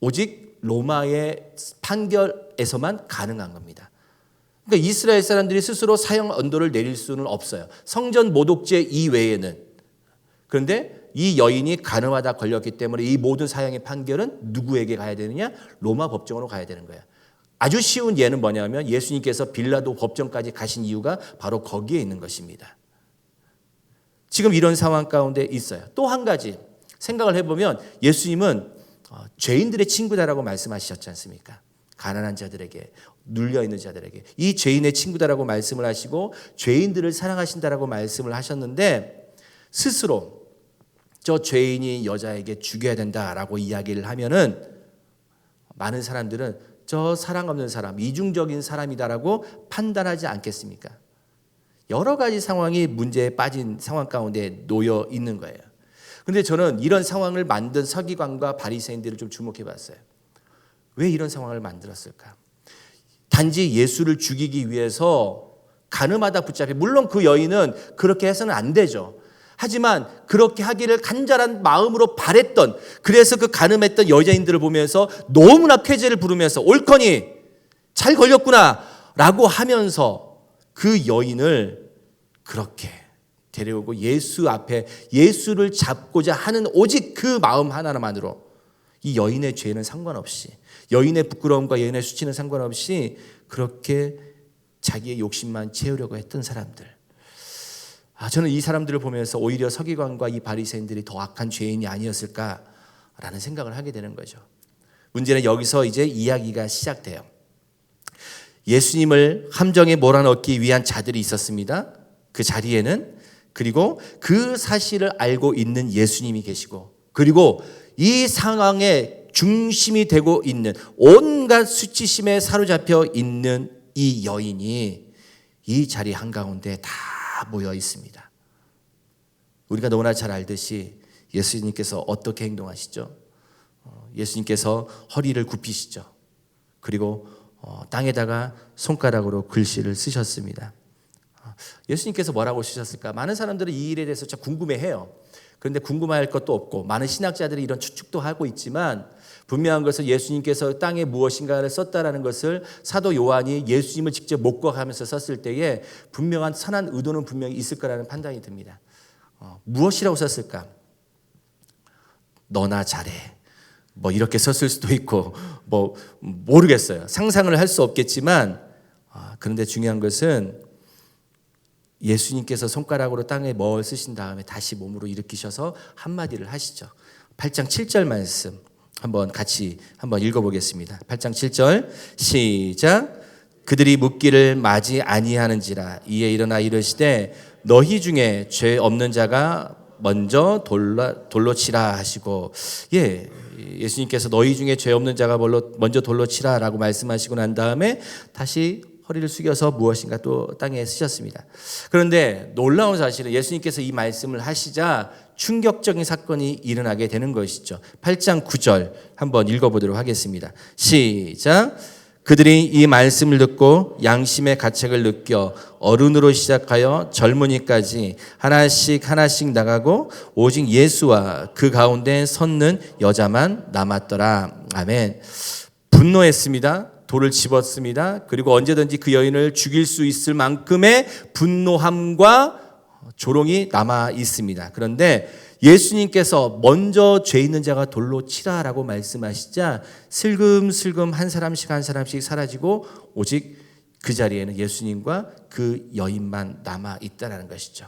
[SPEAKER 2] 오직 로마의 판결에서만 가능한 겁니다. 그러니까 이스라엘 사람들이 스스로 사형 언도를 내릴 수는 없어요. 성전 모독죄 이외에는. 그런데 이 여인이 간음하다 걸렸기 때문에 이 모든 사형의 판결은 누구에게 가야 되느냐? 로마 법정으로 가야 되는 거예요. 아주 쉬운 예는 뭐냐면 예수님께서 빌라도 법정까지 가신 이유가 바로 거기에 있는 것입니다. 지금 이런 상황 가운데 있어요. 또 한 가지 생각을 해보면 예수님은 죄인들의 친구다라고 말씀하셨지 않습니까? 가난한 자들에게, 눌려있는 자들에게 이 죄인의 친구다라고 말씀을 하시고 죄인들을 사랑하신다라고 말씀을 하셨는데 스스로 저 죄인이 여자에게 죽여야 된다라고 이야기를 하면은 많은 사람들은 저 사랑 없는 사람, 이중적인 사람이다라고 판단하지 않겠습니까? 여러 가지 상황이 문제에 빠진 상황 가운데 놓여 있는 거예요. 그런데 저는 이런 상황을 만든 서기관과 바리새인들을 좀 주목해 봤어요. 왜 이런 상황을 만들었을까? 단지 예수를 죽이기 위해서 가늠하다 붙잡혀, 물론 그 여인은 그렇게 해서는 안 되죠. 하지만 그렇게 하기를 간절한 마음으로 바랬던, 그래서 그 가늠했던 여자인들을 보면서 너무나 쾌재를 부르면서 옳거니 잘 걸렸구나 라고 하면서 그 여인을 그렇게 데려오고 예수 앞에 예수를 잡고자 하는 오직 그 마음 하나만으로 이 여인의 죄는 상관없이, 여인의 부끄러움과 여인의 수치는 상관없이 그렇게 자기의 욕심만 채우려고 했던 사람들. 저는 이 사람들을 보면서 오히려 서기관과 이 바리새인들이 더 악한 죄인이 아니었을까라는 생각을 하게 되는 거죠. 문제는 여기서 이제 이야기가 시작돼요. 예수님을 함정에 몰아넣기 위한 자들이 있었습니다. 그 자리에는, 그리고 그 사실을 알고 있는 예수님이 계시고, 그리고 이 상황의 중심이 되고 있는 온갖 수치심에 사로잡혀 있는 이 여인이 이 자리 한가운데 다 모여 있습니다. 우리가 너무나 잘 알듯이 예수님께서 어떻게 행동하시죠? 예수님께서 허리를 굽히시죠. 그리고 땅에다가 손가락으로 글씨를 쓰셨습니다. 예수님께서 뭐라고 쓰셨을까? 많은 사람들은 이 일에 대해서 진짜 궁금해해요. 그런데 궁금할 것도 없고 많은 신학자들이 이런 추측도 하고 있지만 분명한 것은 예수님께서 땅에 무엇인가를 썼다라는 것을 사도 요한이 예수님을 직접 목격하면서 썼을 때에 분명한 선한 의도는 분명히 있을 거라는 판단이 듭니다. 무엇이라고 썼을까? 너나 잘해. 뭐 이렇게 썼을 수도 있고 뭐 모르겠어요. 상상을 할 수 없겠지만 그런데 중요한 것은 예수님께서 손가락으로 땅에 뭘 쓰신 다음에 다시 몸으로 일으키셔서 한마디를 하시죠. 8장 7절 말씀 한번 같이 한번 읽어보겠습니다. 8장 7절 시작. 그들이 묻기를 마지 아니하는지라 이에 일어나 이르시되 너희 중에 죄 없는 자가 먼저 돌로 치라 하시고, 예수님께서 너희 중에 죄 없는 자가 먼저 돌로 치라라고 말씀하시고 난 다음에 다시 허리를 숙여서 무엇인가 또 땅에 쓰셨습니다. 그런데 놀라운 사실은 예수님께서 이 말씀을 하시자 충격적인 사건이 일어나게 되는 것이죠. 8장 9절 한번 읽어보도록 하겠습니다. 시작. 그들이 이 말씀을 듣고 양심의 가책을 느껴 어른으로 시작하여 젊은이까지 하나씩 나가고 오직 예수와 그 가운데 섰는 여자만 남았더라. 아멘. 분노했습니다. 돌을 집었습니다. 그리고 언제든지 그 여인을 죽일 수 있을 만큼의 분노함과 조롱이 남아 있습니다. 그런데 예수님께서 먼저 죄 있는 자가 돌로 치라라고 말씀하시자 슬금슬금 한 사람씩 사라지고 오직 그 자리에는 예수님과 그 여인만 남아 있다라는 것이죠.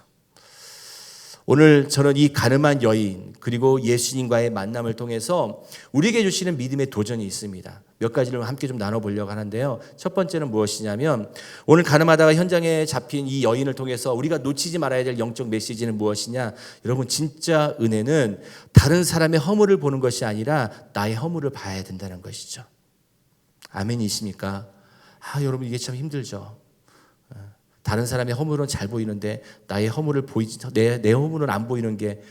[SPEAKER 2] 오늘 저는 이 가늠한 여인 그리고 예수님과의 만남을 통해서 우리에게 주시는 믿음의 도전이 있습니다. 몇 가지를 함께 좀 나눠보려고 하는데요. 첫 번째는 무엇이냐면 오늘 가늠하다가 현장에 잡힌 이 여인을 통해서 우리가 놓치지 말아야 될 영적 메시지는 무엇이냐. 여러분 진짜 은혜는 다른 사람의 허물을 보는 것이 아니라 나의 허물을 봐야 된다는 것이죠. 아멘이십니까? 여러분 이게 참 힘들죠. 다른 사람의 허물은 잘 보이는데 나의 허물을 내 허물은 안 보이는 게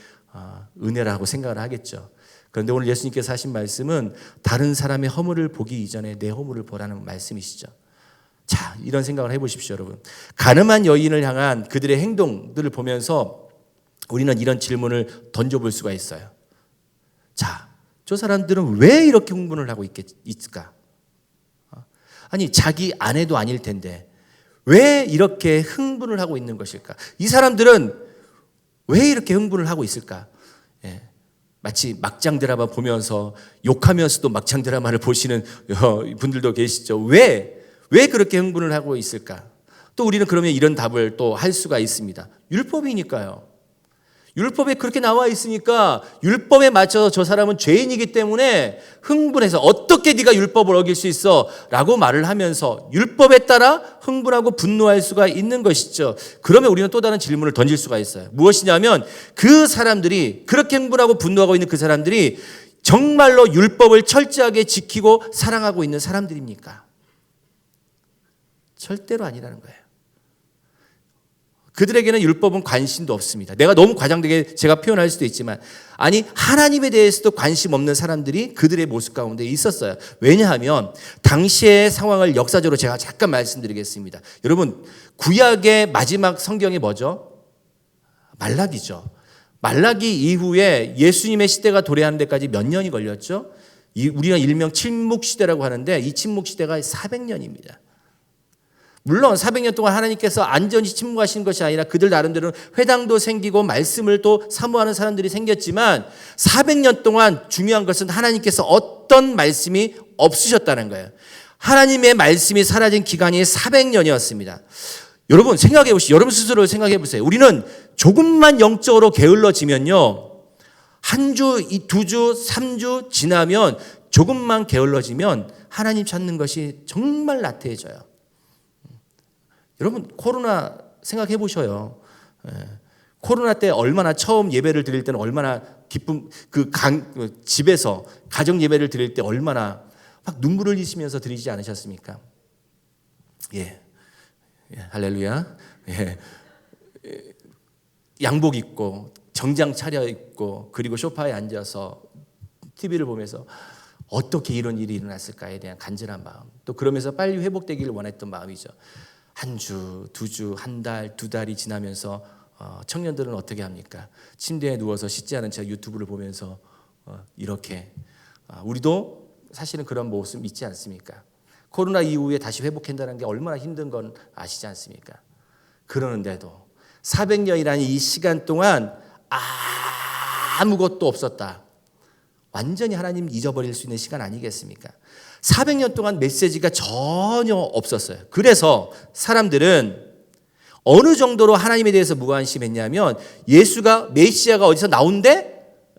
[SPEAKER 2] 은혜라고 생각을 하겠죠. 그런데 오늘 예수님께서 하신 말씀은 다른 사람의 허물을 보기 이전에 내 허물을 보라는 말씀이시죠. 자, 이런 생각을 해보십시오, 여러분. 가늠한 여인을 향한 그들의 행동들을 보면서 우리는 이런 질문을 던져볼 수가 있어요. 자, 저 사람들은 왜 이렇게 흥분을 하고 있을까? 아니, 자기 아내도 아닐 텐데 왜 이렇게 흥분을 하고 있는 것일까? 이 사람들은 왜 이렇게 흥분을 하고 있을까? 마치 막장 드라마 보면서 욕하면서도 막장 드라마를 보시는 분들도 계시죠. 왜 그렇게 흥분을 하고 있을까? 또 우리는 그러면 이런 답을 또 할 수가 있습니다. 율법이니까요. 율법에 그렇게 나와 있으니까 율법에 맞춰서 저 사람은 죄인이기 때문에 흥분해서 어떻게 네가 율법을 어길 수 있어? 라고 말을 하면서 율법에 따라 흥분하고 분노할 수가 있는 것이죠. 그러면 우리는 또 다른 질문을 던질 수가 있어요. 무엇이냐면 그 사람들이 그렇게 흥분하고 분노하고 있는 그 사람들이 정말로 율법을 철저하게 지키고 사랑하고 있는 사람들입니까? 절대로 아니라는 거예요. 그들에게는 율법은 관심도 없습니다. 내가 너무 과장되게 제가 표현할 수도 있지만 아니 하나님에 대해서도 관심 없는 사람들이 그들의 모습 가운데 있었어요. 왜냐하면 당시의 상황을 역사적으로 제가 잠깐 말씀드리겠습니다. 여러분 구약의 마지막 성경이 뭐죠? 말라기죠. 말라기 이후에 예수님의 시대가 도래하는 데까지 몇 년이 걸렸죠? 우리가 일명 침묵시대라고 하는데 이 침묵시대가 400년입니다. 물론 400년 동안 하나님께서 안전히 침묵하신 것이 아니라 그들 나름대로는 회당도 생기고 말씀을 또 사모하는 사람들이 생겼지만 400년 동안 중요한 것은 하나님께서 어떤 말씀이 없으셨다는 거예요. 하나님의 말씀이 사라진 기간이 400년이었습니다. 여러분 생각해 보시죠. 여러분 스스로 생각해 보세요. 우리는 조금만 영적으로 게을러지면요. 한 주, 2주, 3주 지나면 조금만 게을러지면 하나님 찾는 것이 정말 나태해져요. 여러분 코로나 생각해 보셔요. 코로나 때 얼마나 처음 예배를 드릴 때는 얼마나 기쁨 집에서 가정 예배를 드릴 때 얼마나 막 눈물을 흘리시면서 드리지 않으셨습니까? 할렐루야. 양복 입고 정장 차려 입고 그리고 소파에 앉아서 TV를 보면서 어떻게 이런 일이 일어났을까에 대한 간절한 마음 또 그러면서 빨리 회복되기를 원했던 마음이죠. 한 주, 2주, 한 달, 2달이 지나면서 청년들은 어떻게 합니까? 침대에 누워서 씻지 않은 채 유튜브를 보면서 이렇게 우리도 사실은 그런 모습 있지 않습니까? 코로나 이후에 다시 회복한다는 게 얼마나 힘든 건 아시지 않습니까? 그러는데도 400년이라는 이 시간 동안 아무것도 없었다. 완전히 하나님 잊어버릴 수 있는 시간 아니겠습니까? 400년 동안 메시지가 전혀 없었어요. 그래서 사람들은 어느 정도로 하나님에 대해서 무관심했냐면 예수가 메시아가 어디서 나온대?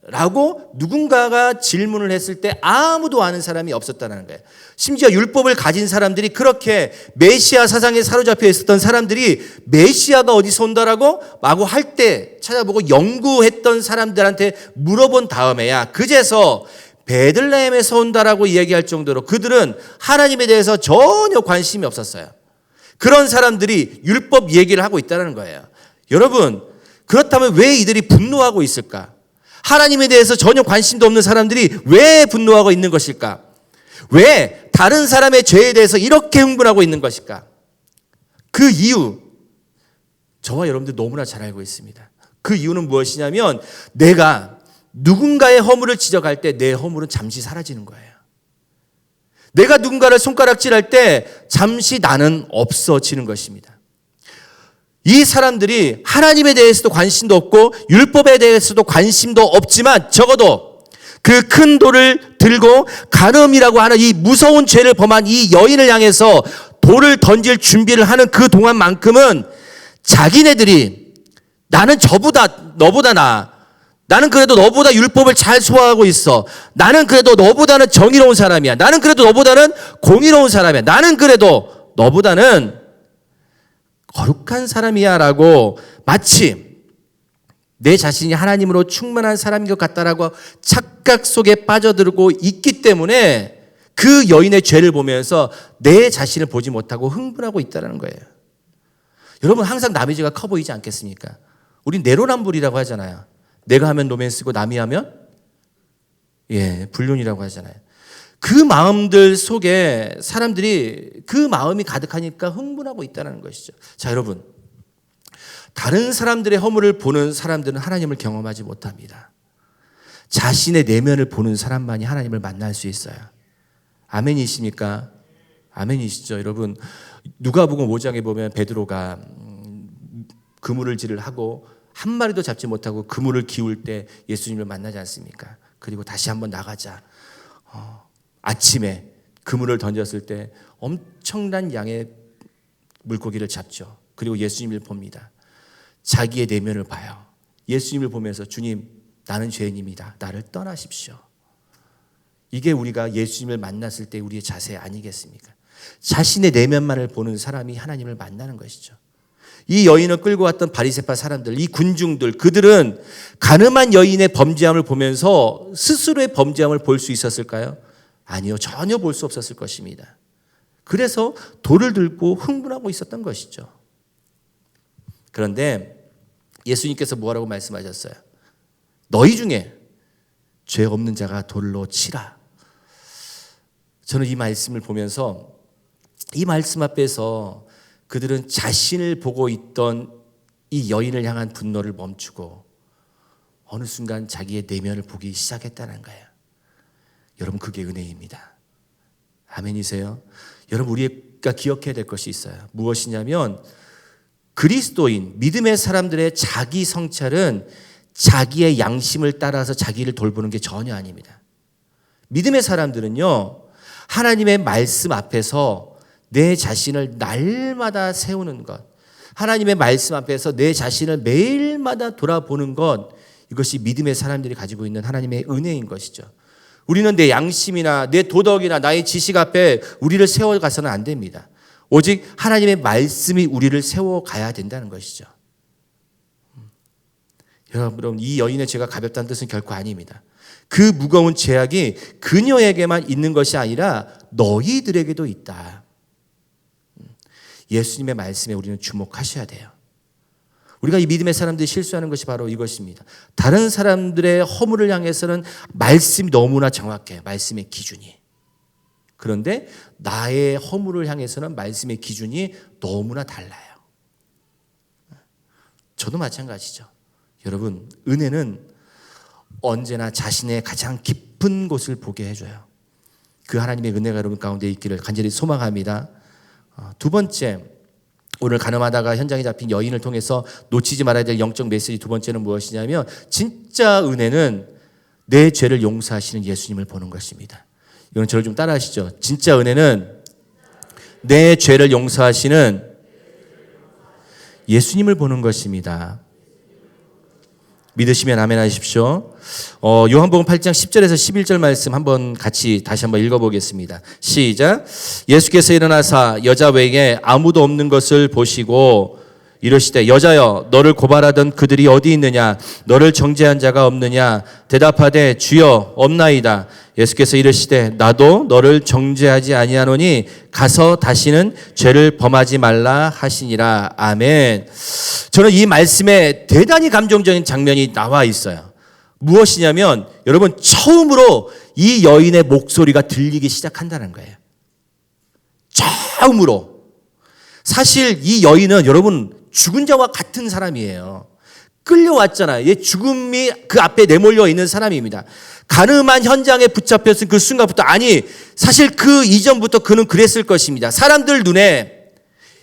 [SPEAKER 2] 라고 누군가가 질문을 했을 때 아무도 아는 사람이 없었다는 거예요. 심지어 율법을 가진 사람들이 그렇게 메시아 사상에 사로잡혀 있었던 사람들이 메시아가 어디서 온다라고 마구 할 때 찾아보고 연구했던 사람들한테 물어본 다음에야 그제서 베들레헴에서 온다라고 이야기할 정도로 그들은 하나님에 대해서 전혀 관심이 없었어요. 그런 사람들이 율법 얘기를 하고 있다는 거예요. 여러분 그렇다면 왜 이들이 분노하고 있을까? 하나님에 대해서 전혀 관심도 없는 사람들이 왜 분노하고 있는 것일까? 왜 다른 사람의 죄에 대해서 이렇게 흥분하고 있는 것일까? 그 이유 저와 여러분들 너무나 잘 알고 있습니다. 그 이유는 무엇이냐면 내가 누군가의 허물을 지적할 때 내 허물은 잠시 사라지는 거예요. 내가 누군가를 손가락질할 때 잠시 나는 없어지는 것입니다. 이 사람들이 하나님에 대해서도 관심도 없고 율법에 대해서도 관심도 없지만 적어도 그 큰 돌을 들고 간음이라고 하는 이 무서운 죄를 범한 이 여인을 향해서 돌을 던질 준비를 하는 그 동안만큼은 자기네들이 나는 너보다 나아. 나는 그래도 너보다 율법을 잘 소화하고 있어. 나는 그래도 너보다는 정의로운 사람이야. 나는 그래도 너보다는 공의로운 사람이야. 나는 그래도 너보다는 거룩한 사람이야 라고 마치 내 자신이 하나님으로 충만한 사람인 것 같다라고 착각 속에 빠져들고 있기 때문에 그 여인의 죄를 보면서 내 자신을 보지 못하고 흥분하고 있다는 거예요. 여러분 항상 남의 죄가 커 보이지 않겠습니까? 우리 내로남불이라고 하잖아요. 내가 하면 로맨스고 남이 하면 불륜이라고 하잖아요. 그 마음들 속에 사람들이 그 마음이 가득하니까 흥분하고 있다는 것이죠. 자, 여러분. 다른 사람들의 허물을 보는 사람들은 하나님을 경험하지 못합니다. 자신의 내면을 보는 사람만이 하나님을 만날 수 있어요. 아멘이십니까? 아멘이시죠, 여러분. 누가복음 5장에 보면 베드로가 그물질을 하고 한 마리도 잡지 못하고 그물을 기울 때 예수님을 만나지 않습니까? 그리고 다시 한번 나가자. 아침에 그물을 던졌을 때 엄청난 양의 물고기를 잡죠. 그리고 예수님을 봅니다. 자기의 내면을 봐요. 예수님을 보면서 주님, 나는 죄인입니다. 나를 떠나십시오. 이게 우리가 예수님을 만났을 때 우리의 자세 아니겠습니까? 자신의 내면만을 보는 사람이 하나님을 만나는 것이죠. 이 여인을 끌고 왔던 바리새파 사람들, 이 군중들, 그들은 가늠한 여인의 범죄함을 보면서 스스로의 범죄함을 볼 수 있었을까요? 아니요, 전혀 볼 수 없었을 것입니다. 그래서 돌을 들고 흥분하고 있었던 것이죠. 그런데 예수님께서 뭐라고 말씀하셨어요? 너희 중에 죄 없는 자가 돌로 치라. 저는 이 말씀을 보면서 이 말씀 앞에서 그들은 자신을 보고 있던 이 여인을 향한 분노를 멈추고 어느 순간 자기의 내면을 보기 시작했다는 거예요. 여러분, 그게 은혜입니다. 아멘이세요? 여러분, 우리가 기억해야 될 것이 있어요. 무엇이냐면 그리스도인, 믿음의 사람들의 자기 성찰은 자기의 양심을 따라서 자기를 돌보는 게 전혀 아닙니다. 믿음의 사람들은요, 하나님의 말씀 앞에서 내 자신을 날마다 세우는 것, 하나님의 말씀 앞에서 내 자신을 매일마다 돌아보는 것, 이것이 믿음의 사람들이 가지고 있는 하나님의 은혜인 것이죠. 우리는 내 양심이나 내 도덕이나 나의 지식 앞에 우리를 세워가서는 안 됩니다. 오직 하나님의 말씀이 우리를 세워가야 된다는 것이죠. 여러분, 이 여인의 죄가 가볍다는 뜻은 결코 아닙니다. 그 무거운 죄악이 그녀에게만 있는 것이 아니라 너희들에게도 있다. 예수님의 말씀에 우리는 주목하셔야 돼요. 우리가 이 믿음의 사람들이 실수하는 것이 바로 이것입니다. 다른 사람들의 허물을 향해서는 말씀이 너무나 정확해요. 말씀의 기준이. 그런데 나의 허물을 향해서는 말씀의 기준이 너무나 달라요. 저도 마찬가지죠. 여러분, 은혜는 언제나 자신의 가장 깊은 곳을 보게 해줘요. 그 하나님의 은혜가 여러분 가운데 있기를 간절히 소망합니다. 두 번째, 오늘 가늠하다가 현장에 잡힌 여인을 통해서 놓치지 말아야 될 영적 메시지 두 번째는 무엇이냐면, 진짜 은혜는 내 죄를 용서하시는 예수님을 보는 것입니다. 이건 저를 좀 따라 하시죠. 진짜 은혜는 내 죄를 용서하시는 예수님을 보는 것입니다. 믿으시면 아멘 하십시오. 요한복음 8장 10절에서 11절 말씀 한번 같이 다시 한번 읽어보겠습니다. 시작. 예수께서 일어나사 여자 외에 아무도 없는 것을 보시고 이르시되 여자여 너를 고발하던 그들이 어디 있느냐 너를 정죄한 자가 없느냐 대답하되 주여 없나이다. 예수께서 이르시되 나도 너를 정죄하지 아니하노니 가서 다시는 죄를 범하지 말라 하시니라. 아멘. 저는 이 말씀에 대단히 감동적인 장면이 나와 있어요. 무엇이냐면 여러분, 처음으로 이 여인의 목소리가 들리기 시작한다는 거예요. 처음으로. 사실 이 여인은 여러분 죽은 자와 같은 사람이에요. 끌려왔잖아요. 얘 죽음이 그 앞에 내몰려 있는 사람입니다. 가늠한 현장에 붙잡혔은 그 순간부터, 아니 사실 그 이전부터 그는 그랬을 것입니다. 사람들 눈에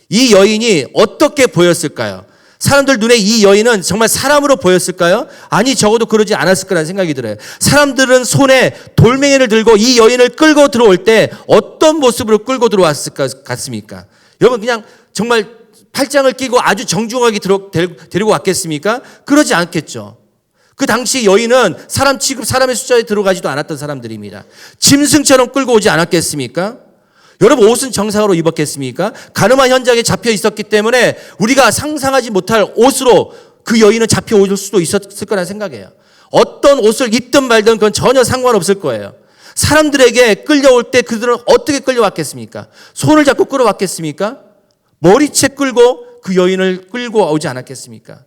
[SPEAKER 2] 이 여인이 어떻게 보였을까요? 사람들 눈에 이 여인은 정말 사람으로 보였을까요? 아니, 적어도 그러지 않았을 거라는 생각이 들어요. 사람들은 손에 돌멩이를 들고 이 여인을 끌고 들어올 때 어떤 모습으로 끌고 들어왔을 것 같습니까? 여러분, 그냥 정말 팔짱을 끼고 아주 정중하게 데리고 왔겠습니까? 그러지 않겠죠. 그 당시 여인은 사람 취급, 사람의 숫자에 들어가지도 않았던 사람들입니다. 짐승처럼 끌고 오지 않았겠습니까? 여러분, 옷은 정상으로 입었겠습니까? 가늠한 현장에 잡혀 있었기 때문에 우리가 상상하지 못할 옷으로 그 여인은 잡혀올 수도 있었을 거라는 생각이에요. 어떤 옷을 입든 말든 그건 전혀 상관없을 거예요. 사람들에게 끌려올 때 그들은 어떻게 끌려왔겠습니까? 손을 잡고 끌어왔겠습니까? 머리채 끌고 그 여인을 끌고 오지 않았겠습니까?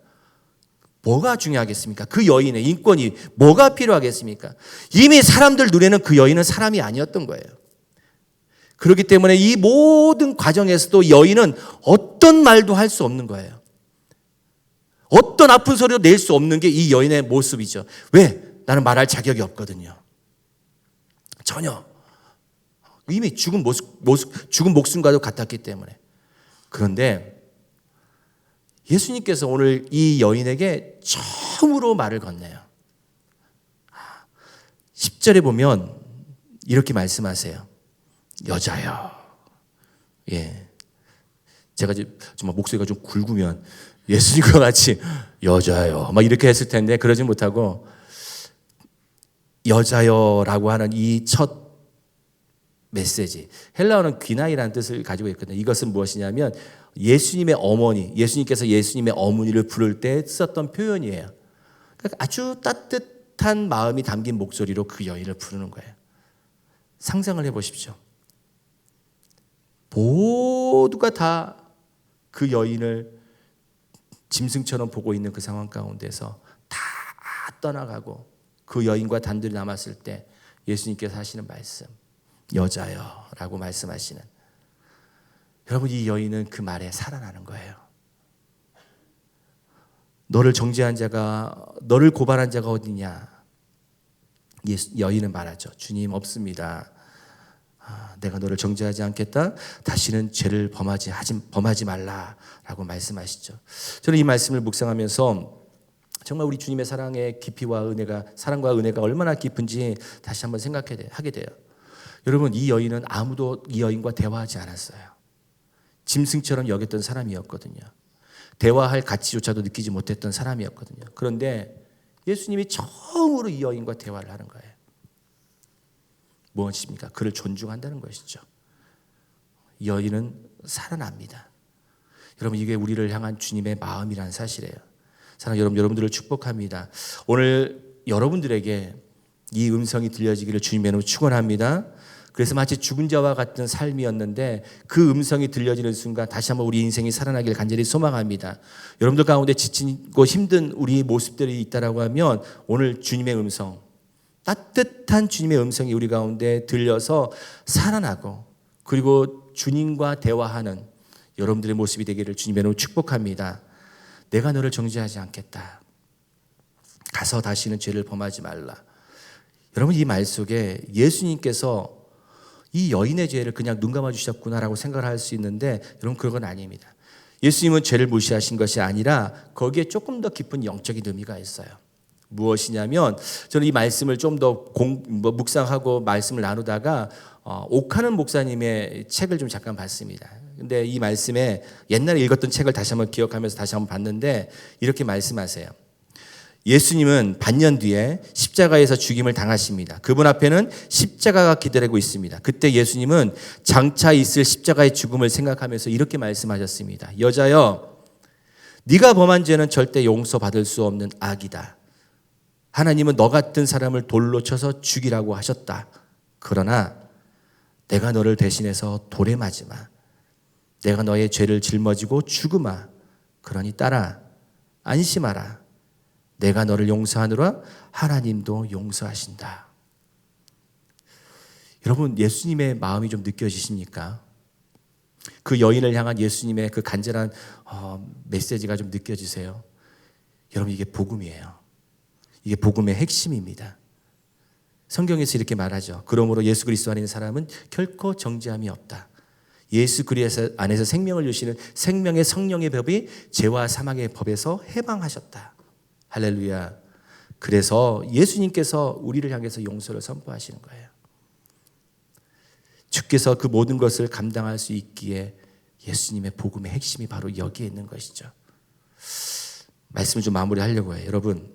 [SPEAKER 2] 뭐가 중요하겠습니까? 그 여인의 인권이 뭐가 필요하겠습니까? 이미 사람들 눈에는 그 여인은 사람이 아니었던 거예요. 그렇기 때문에 이 모든 과정에서도 여인은 어떤 말도 할 수 없는 거예요. 어떤 아픈 소리도 낼 수 없는 게 이 여인의 모습이죠. 왜? 나는 말할 자격이 없거든요. 전혀. 이미 죽은 목숨과도 같았기 때문에. 그런데 예수님께서 오늘 이 여인에게 처음으로 말을 건네요. 10절에 보면 이렇게 말씀하세요. 여자여. 예. 제가 정말 목소리가 좀 굵으면 예수님과 같이 여자여 막 이렇게 했을 텐데 그러지 못하고 여자여라고 하는 이 첫 메시지, 헬라어는 귀나이라는 뜻을 가지고 있거든요. 이것은 무엇이냐면 예수님의 어머니, 예수님께서 예수님의 어머니를 부를 때 썼던 표현이에요. 그러니까 아주 따뜻한 마음이 담긴 목소리로 그 여인을 부르는 거예요. 상상을 해보십시오. 모두가 다 그 여인을 짐승처럼 보고 있는 그 상황 가운데서 다 떠나가고 그 여인과 단둘이 남았을 때 예수님께서 하시는 말씀, 여자여 라고 말씀하시는, 여러분, 이 여인은 그 말에 살아나는 거예요. 너를 정죄한 자가, 너를 고발한 자가 어디냐? 여인은 말하죠. 주님, 없습니다. 내가 너를 정죄하지 않겠다. 다시는 죄를 범하지 말라라고 말씀하시죠. 저는 이 말씀을 묵상하면서 정말 우리 주님의 사랑의 깊이와 은혜가, 사랑과 은혜가 얼마나 깊은지 다시 한번 생각하게 돼요. 여러분, 이 여인은 아무도 이 여인과 대화하지 않았어요. 짐승처럼 여겼던 사람이었거든요. 대화할 가치조차도 느끼지 못했던 사람이었거든요. 그런데 예수님이 처음으로 이 여인과 대화를 하는 거예요. 무엇입니까? 그를 존중한다는 것이죠. 이 여인은 살아납니다. 여러분, 이게 우리를 향한 주님의 마음이라는 사실이에요. 사랑하는 여러분, 여러분들을 축복합니다. 오늘 여러분들에게 이 음성이 들려지기를 주님의 이름으로 축원합니다. 그래서 마치 죽은 자와 같은 삶이었는데 그 음성이 들려지는 순간 다시 한번 우리 인생이 살아나기를 간절히 소망합니다. 여러분들 가운데 지치고 힘든 우리 모습들이 있다라고 하면 오늘 주님의 음성, 따뜻한 주님의 음성이 우리 가운데 들려서 살아나고 그리고 주님과 대화하는 여러분들의 모습이 되기를 주님의 이름으로 축복합니다. 내가 너를 정죄하지 않겠다. 가서 다시는 죄를 범하지 말라. 여러분, 이 말 속에 예수님께서 이 여인의 죄를 그냥 눈 감아 주셨구나라고 생각을 할 수 있는데 여러분, 그건 아닙니다. 예수님은 죄를 무시하신 것이 아니라 거기에 조금 더 깊은 영적인 의미가 있어요. 무엇이냐면 저는 이 말씀을 좀 더 묵상하고 말씀을 나누다가 옥하는 목사님의 책을 좀 잠깐 봤습니다. 근데 이 말씀에 옛날에 읽었던 책을 다시 한번 기억하면서 다시 한번 봤는데 이렇게 말씀하세요. 예수님은 반년 뒤에 십자가에서 죽임을 당하십니다. 그분 앞에는 십자가가 기다리고 있습니다. 그때 예수님은 장차 있을 십자가의 죽음을 생각하면서 이렇게 말씀하셨습니다. 여자여, 네가 범한 죄는 절대 용서받을 수 없는 악이다. 하나님은 너 같은 사람을 돌로 쳐서 죽이라고 하셨다. 그러나 내가 너를 대신해서 돌에 맞으마. 내가 너의 죄를 짊어지고 죽으마. 그러니 따라 안심하라. 내가 너를 용서하노라. 하나님도 용서하신다. 여러분, 예수님의 마음이 좀 느껴지십니까? 그 여인을 향한 예수님의 그 간절한 메시지가 좀 느껴지세요? 여러분, 이게 복음이에요. 이게 복음의 핵심입니다. 성경에서 이렇게 말하죠. 그러므로 예수 그리스도 안에 있는 사람은 결코 정죄함이 없다. 예수 그리스도 안에서 생명을 주시는 생명의 성령의 법이 죄와 사망의 법에서 해방하셨다. 할렐루야. 그래서 예수님께서 우리를 향해서 용서를 선포하시는 거예요. 주께서 그 모든 것을 감당할 수 있기에 예수님의 복음의 핵심이 바로 여기에 있는 것이죠. 말씀을 좀 마무리하려고 해요. 여러분,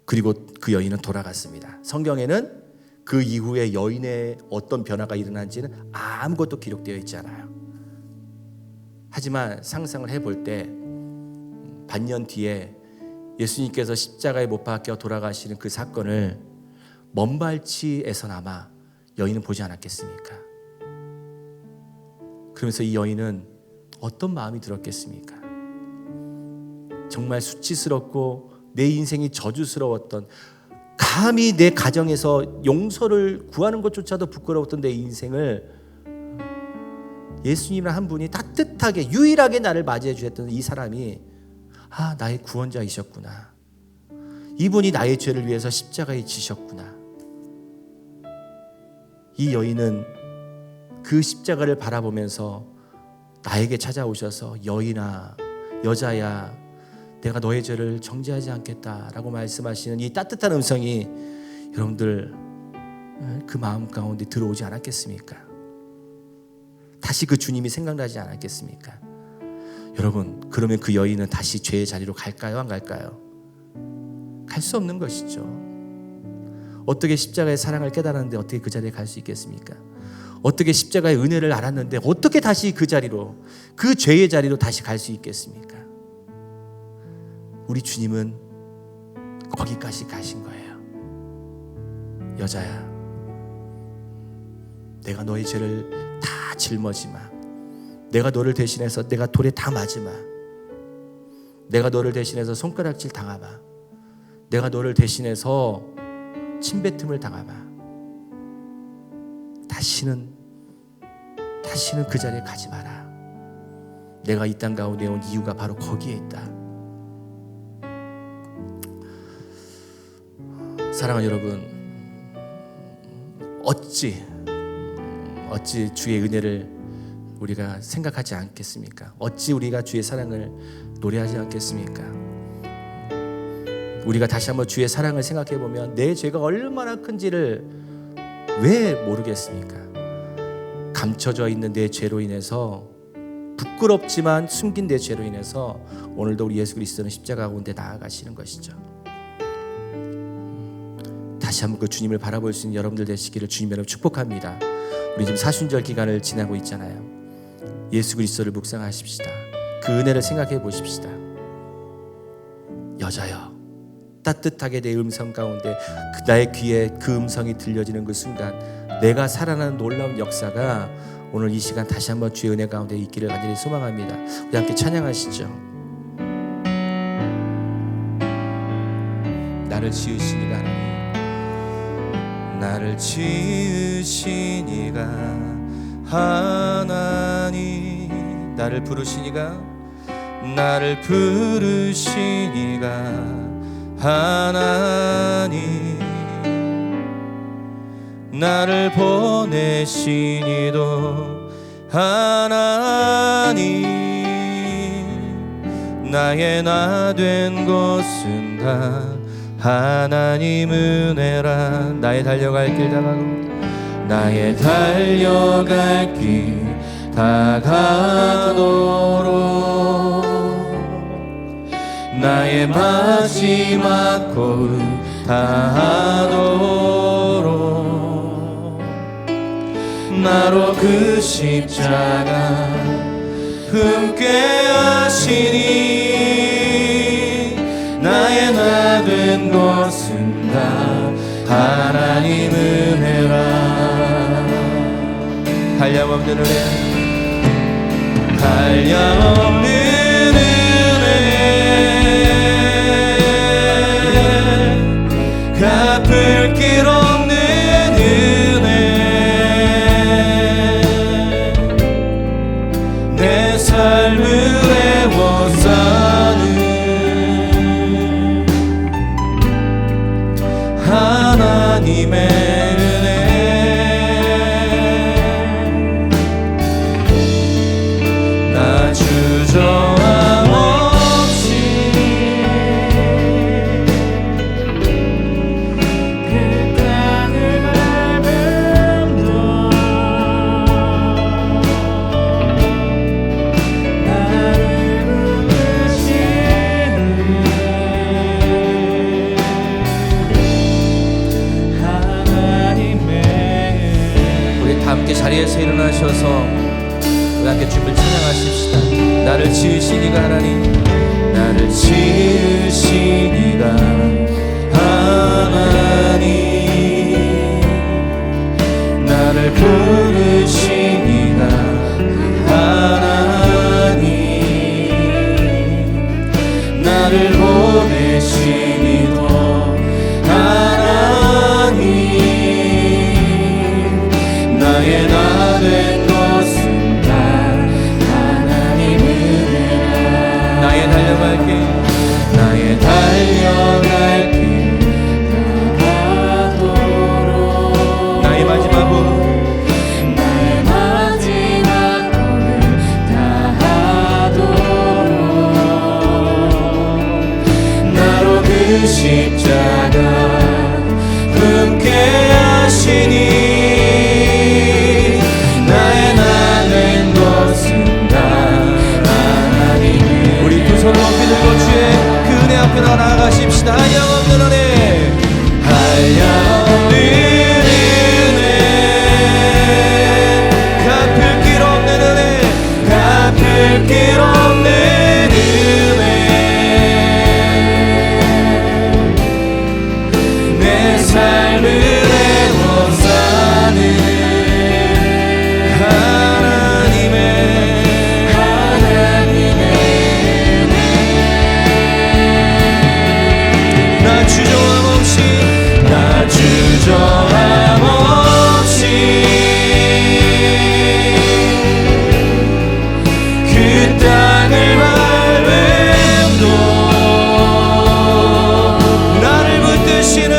[SPEAKER 2] 그리고 그 여인은 돌아갔습니다. 성경에는 그 이후에 여인의 어떤 변화가 일어난지는 아무것도 기록되어 있지 않아요. 하지만 상상을 해볼 때 반년 뒤에 예수님께서 십자가에 못 박혀 돌아가시는 그 사건을 먼발치에서나마 여인은 보지 않았겠습니까? 그러면서 이 여인은 어떤 마음이 들었겠습니까? 정말 수치스럽고 내 인생이 저주스러웠던, 감히 내 가정에서 용서를 구하는 것조차도 부끄러웠던 내 인생을 예수님이라는 한 분이 따뜻하게 유일하게 나를 맞이해 주셨던 이 사람이 나의 구원자이셨구나. 이분이 나의 죄를 위해서 십자가에 지셨구나. 이 여인은 그 십자가를 바라보면서 나에게 찾아오셔서 여인아, 여자야, 내가 너의 죄를 정죄하지 않겠다라고 말씀하시는 이 따뜻한 음성이 여러분들 그 마음 가운데 들어오지 않았겠습니까? 다시 그 주님이 생각나지 않았겠습니까? 여러분, 그러면 그 여인은 다시 죄의 자리로 갈까요? 안 갈까요? 갈 수 없는 것이죠. 어떻게 십자가의 사랑을 깨달았는데 어떻게 그 자리에 갈 수 있겠습니까? 어떻게 십자가의 은혜를 알았는데 어떻게 다시 그 자리로, 그 죄의 자리로 다시 갈 수 있겠습니까? 우리 주님은 거기까지 가신 거예요. 여자야, 내가 너의 죄를 다 짊어지 마. 내가 너를 대신해서 내가 돌에 다 맞으 마. 내가 너를 대신해서 손가락질 당하마. 내가 너를 대신해서 침뱉음을 당하마. 다시는 그 자리에 가지 마라. 내가 이 땅 가운데 온 이유가 바로 거기에 있다. 사랑하는 여러분, 어찌 주의 은혜를 우리가 생각하지 않겠습니까? 어찌 우리가 주의 사랑을 노래하지 않겠습니까? 우리가 다시 한번 주의 사랑을 생각해 보면 내 죄가 얼마나 큰지를 왜 모르겠습니까? 감춰져 있는 내 죄로 인해서, 부끄럽지만 숨긴 내 죄로 인해서 오늘도 우리 예수 그리스도는 십자가 가운데 나아가시는 것이죠. 다시 한번 그 주님을 바라볼 수 있는 여러분들 되시기를 주님으로 축복합니다. 우리 지금 사순절 기간을 지나고 있잖아요. 예수 그리스도를 묵상하십시다. 그 은혜를 생각해 보십시다. 여자여, 따뜻하게 내 음성 가운데 나의 귀에 그 음성이 들려지는 그 순간 내가 살아나는 놀라운 역사가 오늘 이 시간 다시 한번 주의 은혜 가운데 있기를 간절히 소망합니다. 우리 함께 찬양하시죠. 나를 지으신 이가 하나님, 나를 지으신 이가 하나님, 나를 부르신 이가, 나를 부르신 이가 하나님, 나를 보내신 이도 하나님, 나의 나 된 것은 다 하나님 은혜라. 나의 달려갈 길 다가고, 나의 달려갈 길 다가도록, 나의 마지막 고을 다하도록, 나로 그 십자가 품게 하시니, 나의 나 된 것은 다 하나님 은혜라. 한량없는 은혜, 한량없는 은혜, 갚을 길 없는 은혜, 내 삶을 애워싸는 하나님의 은혜, 나 주저함 없이 그 땅을 밟음도 자리에서 일어나셔서 우리 함께 주님을 찬양하십시다. 나를 지으신 이가 하나님, 나를 지으신 이가 하나님, 나를 부르신 이가 하나님, 나를 보내신 이도 하나님, 나의 나 된 것은 다 하나님 은혜라. 나의 달려갈 길, 나의 달려갈 길 다하도록, 나의 마지막 부
[SPEAKER 3] 나의 마지막 꿈을 다하도록
[SPEAKER 2] 나로 그 십자가 함께 하시니 나의 나 된 것은 다 하나님의. 우리 두 손을 높이 들고 주의 그 은혜 앞에 나아가십시다. 한량없는 은혜, 한량없는 은혜, 갚을 길 없는 은혜, 갚을 길 없는 은혜, 내 삶을 애워 사는 주저함 없이 그 땅을 밟음도 나를 붙드시는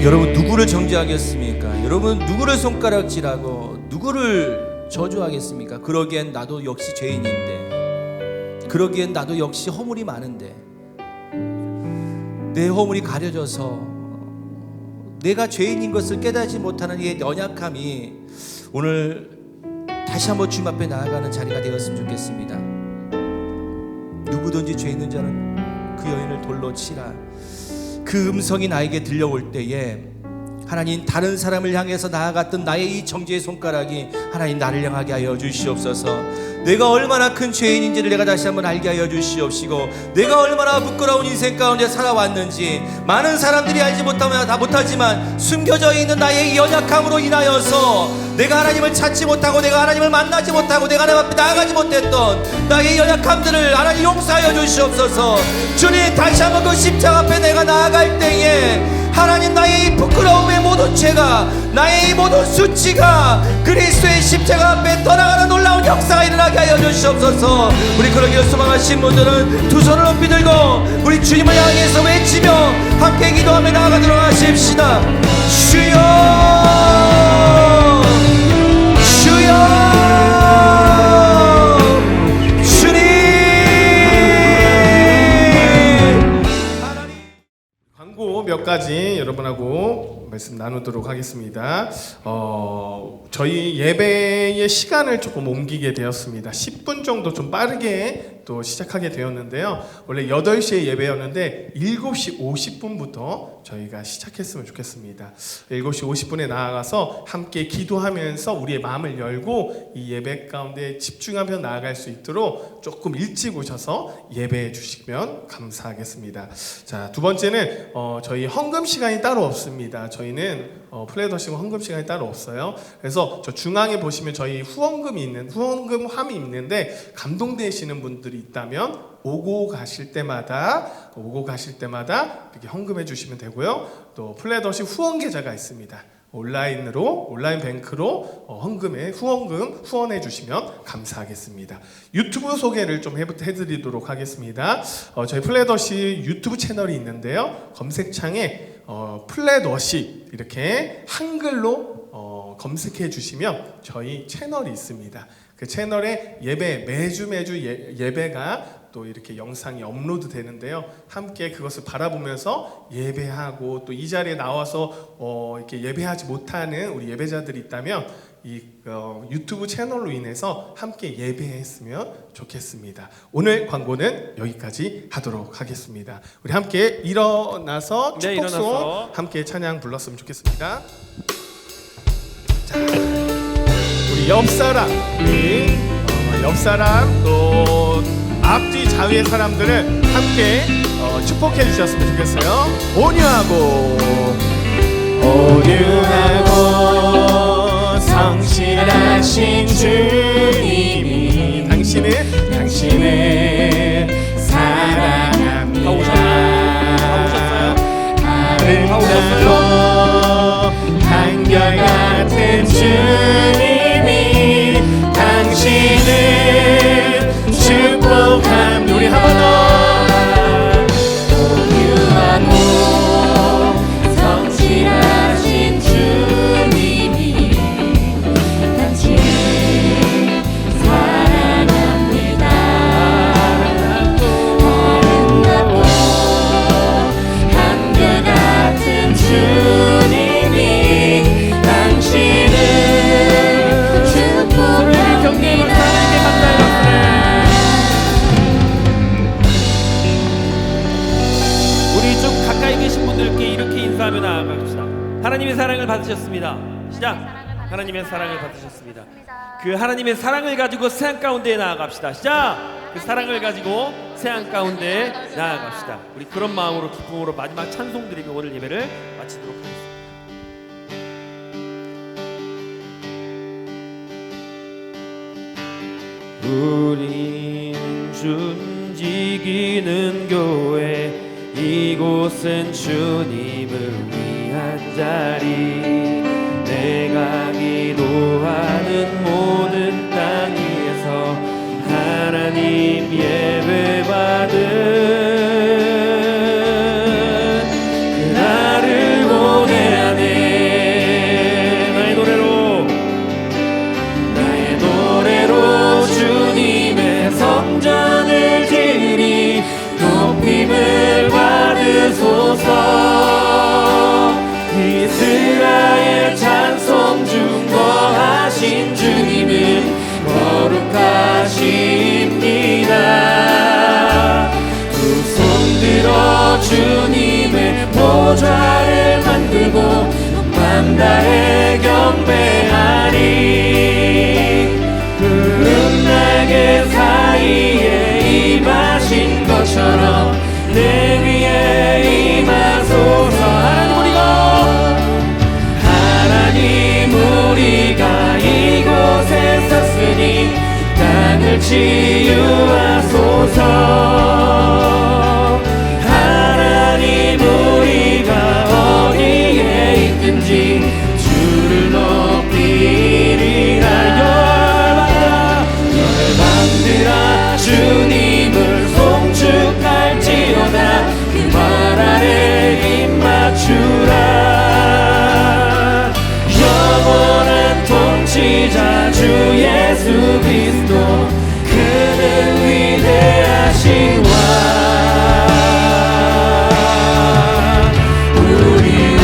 [SPEAKER 2] 여러분 누구를 정죄하겠습니까? 여러분 누구를 손가락질하고 누구를 저주하겠습니까? 그러기엔 나도 역시 죄인인데, 그러기엔 나도 역시 허물이 많은데, 내 허물이 가려져서 내가 죄인인 것을 깨닫지 못하는 이 연약함이 오늘 다시 한번 주님 앞에 나아가는 자리가 되었으면 좋겠습니다. 누구든지 죄 있는 자는 그 여인을 돌로 치라. 그 음성이 나에게 들려올 때에 하나님, 다른 사람을 향해서 나아갔던 나의 이 정죄의 손가락이 하나님 나를 향하게 하여 주시옵소서. 내가 얼마나 큰 죄인인지를 내가 다시 한번 알게 하여 주시옵시고, 내가 얼마나 부끄러운 인생 가운데 살아왔는지 많은 사람들이 알지 못하지만 숨겨져 있는 나의 이 연약함으로 인하여서 내가 하나님을 찾지 못하고, 내가 하나님을 만나지 못하고, 내가 하나님 앞에 나아가지 못했던 나의 연약함들을 하나님 용서하여 주시옵소서. 주님, 다시 한번 그 십자가 앞에 내가 나아갈 때에 하나님, 나의 이 부끄러움의 모든 죄가, 나의 이 모든 수치가 그리스도의 십자가 앞에 떠나가는 놀라운 역사가 일어나게 하여 주시옵소서. 우리 그러기를 소망하신 분들은 두 손을 높이 들고 우리 주님을 향해서 외치며 함께 기도하며 나아가도록 하십시다. 주여, 주여,
[SPEAKER 4] 몇 가지 여러분하고 말씀 나누도록 하겠습니다. 저희 예배의 시간을 조금 옮기게 되었습니다. 10분 정도 좀 빠르게 또 시작하게 되었는데요. 원래 8시에 예배였는데 7시 50분부터 저희가 시작했으면 좋겠습니다. 7시 50분에 나아가서 함께 기도하면서 우리의 마음을 열고 이 예배 가운데 집중하며 나아갈 수 있도록 조금 일찍 오셔서 예배해 주시면 감사하겠습니다. 자, 두 번째는 저희 헌금 시간이 따로 없습니다. 저희는 플레더십 헌금 시간이 따로 없어요. 그래서 저 중앙에 보시면 저희 후원금함이 있는데 감동되시는 분들이 있다면 오고 가실 때마다 이렇게 헌금해 주시면 되고요. 또 플레더십 후원 계좌가 있습니다. 온라인 뱅크로 후원해 주시면 감사하겠습니다. 유튜브 소개를 좀 해드리도록 하겠습니다. 저희 플레더십 유튜브 채널이 있는데요. 검색창에 플레더십 이렇게 한글로 검색해 주시면 저희 채널이 있습니다. 그 채널에 매주 예배가 또 이렇게 영상이 업로드 되는데요. 함께 그것을 바라보면서 예배하고 또 이 자리에 나와서 이렇게 예배하지 못하는 우리 예배자들이 있다면 이 유튜브 채널로 인해서 함께 예배했으면 좋겠습니다. 오늘 광고는 여기까지 하도록 하겠습니다. 우리 함께 일어나서
[SPEAKER 1] 네,
[SPEAKER 4] 축복송
[SPEAKER 1] 일어나서.
[SPEAKER 4] 함께 찬양 불렀으면 좋겠습니다. 자, 우리 옆사람 또 앞뒤 좌우의 사람들을 함께 축복해 주셨으면 좋겠어요. 온유하고 성실하신 주님이 당신을 사랑합니다. 아름답고 한결같은 주님이 당신을 축복합니다. 우리 한 번 더.
[SPEAKER 3] 온유하고 성실하신 주님이 당신을 사랑합니다. 아름답고 한결같은 주님이 당신을 축복합니다.
[SPEAKER 1] 우리 좀 가까이 계신 분들께 이렇게 인사하며 나아갑시다. 하나님의 사랑을 받으셨습니다. 시작. 하나님의 사랑을 받으셨습니다. 그 하나님의 사랑을 가지고 새한 가운데에 나아갑시다. 시작. 그 사랑을 가지고 새한 가운데에 나아갑시다. 우리 그런 마음으로 기쁨으로 마지막 찬송 드리며 오늘 예배를 마치도록 하겠습니다. 우린 움직이는 교회, 이곳은 주님을 위한 자리. 내가 기도하는 모든 땅 위에서 하나님 예배받은 그날을 고대하네. 나의 노래로 주님의 성전을 지으리. 높임을 받으소서. 이스라엘 찬송 중 거하신 주님은 거룩하십니다. 두 손 들어 주님의 보좌를 만들고 맘 다해 경배하리. 푸른 날개 사이에 임하신 것처럼 내 위에 임하소서. 하나님 우리가 이곳에 섰으니 땅을 치유하소서. 하나님 우리가 어디에 있든지 주를 높이리라. 열방들아 주님을 송축할지어다. 그 말 아래 입 맞추라. 영원한 통치자 주 예수 그리스도, 그는 위대하신 왕. 우리 왕.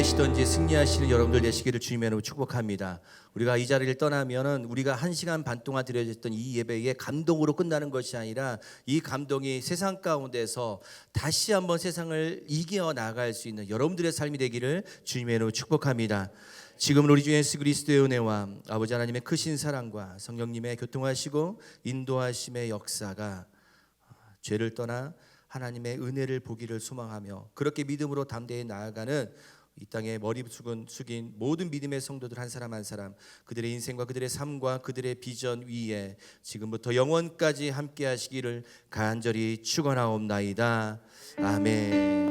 [SPEAKER 2] 계시던지 승리하시는 여러분들 되시기를 주님의 이름으로 축복합니다. 우리가 이 자리를 떠나면은 우리가 1시간 반 동안 드려졌던 이 예배의 감동으로 끝나는 것이 아니라 이 감동이 세상 가운데서 다시 한번 세상을 이겨 나갈 수 있는 여러분들의 삶이 되기를 주님의 이름으로 축복합니다. 지금은 우리 주 예수 그리스도의 은혜와 아버지 하나님의 크신 사랑과 성령님의 교통하시고 인도하심의 역사가 죄를 떠나 하나님의 은혜를 보기를 소망하며 그렇게 믿음으로 담대히 나아가는 이 땅에 머리 숙인 모든 믿음의 성도들 한 사람 한 사람 그들의 인생과 그들의 삶과 그들의 비전 위에 지금부터 영원까지 함께 하시기를 간절히 축원하옵나이다. 아멘.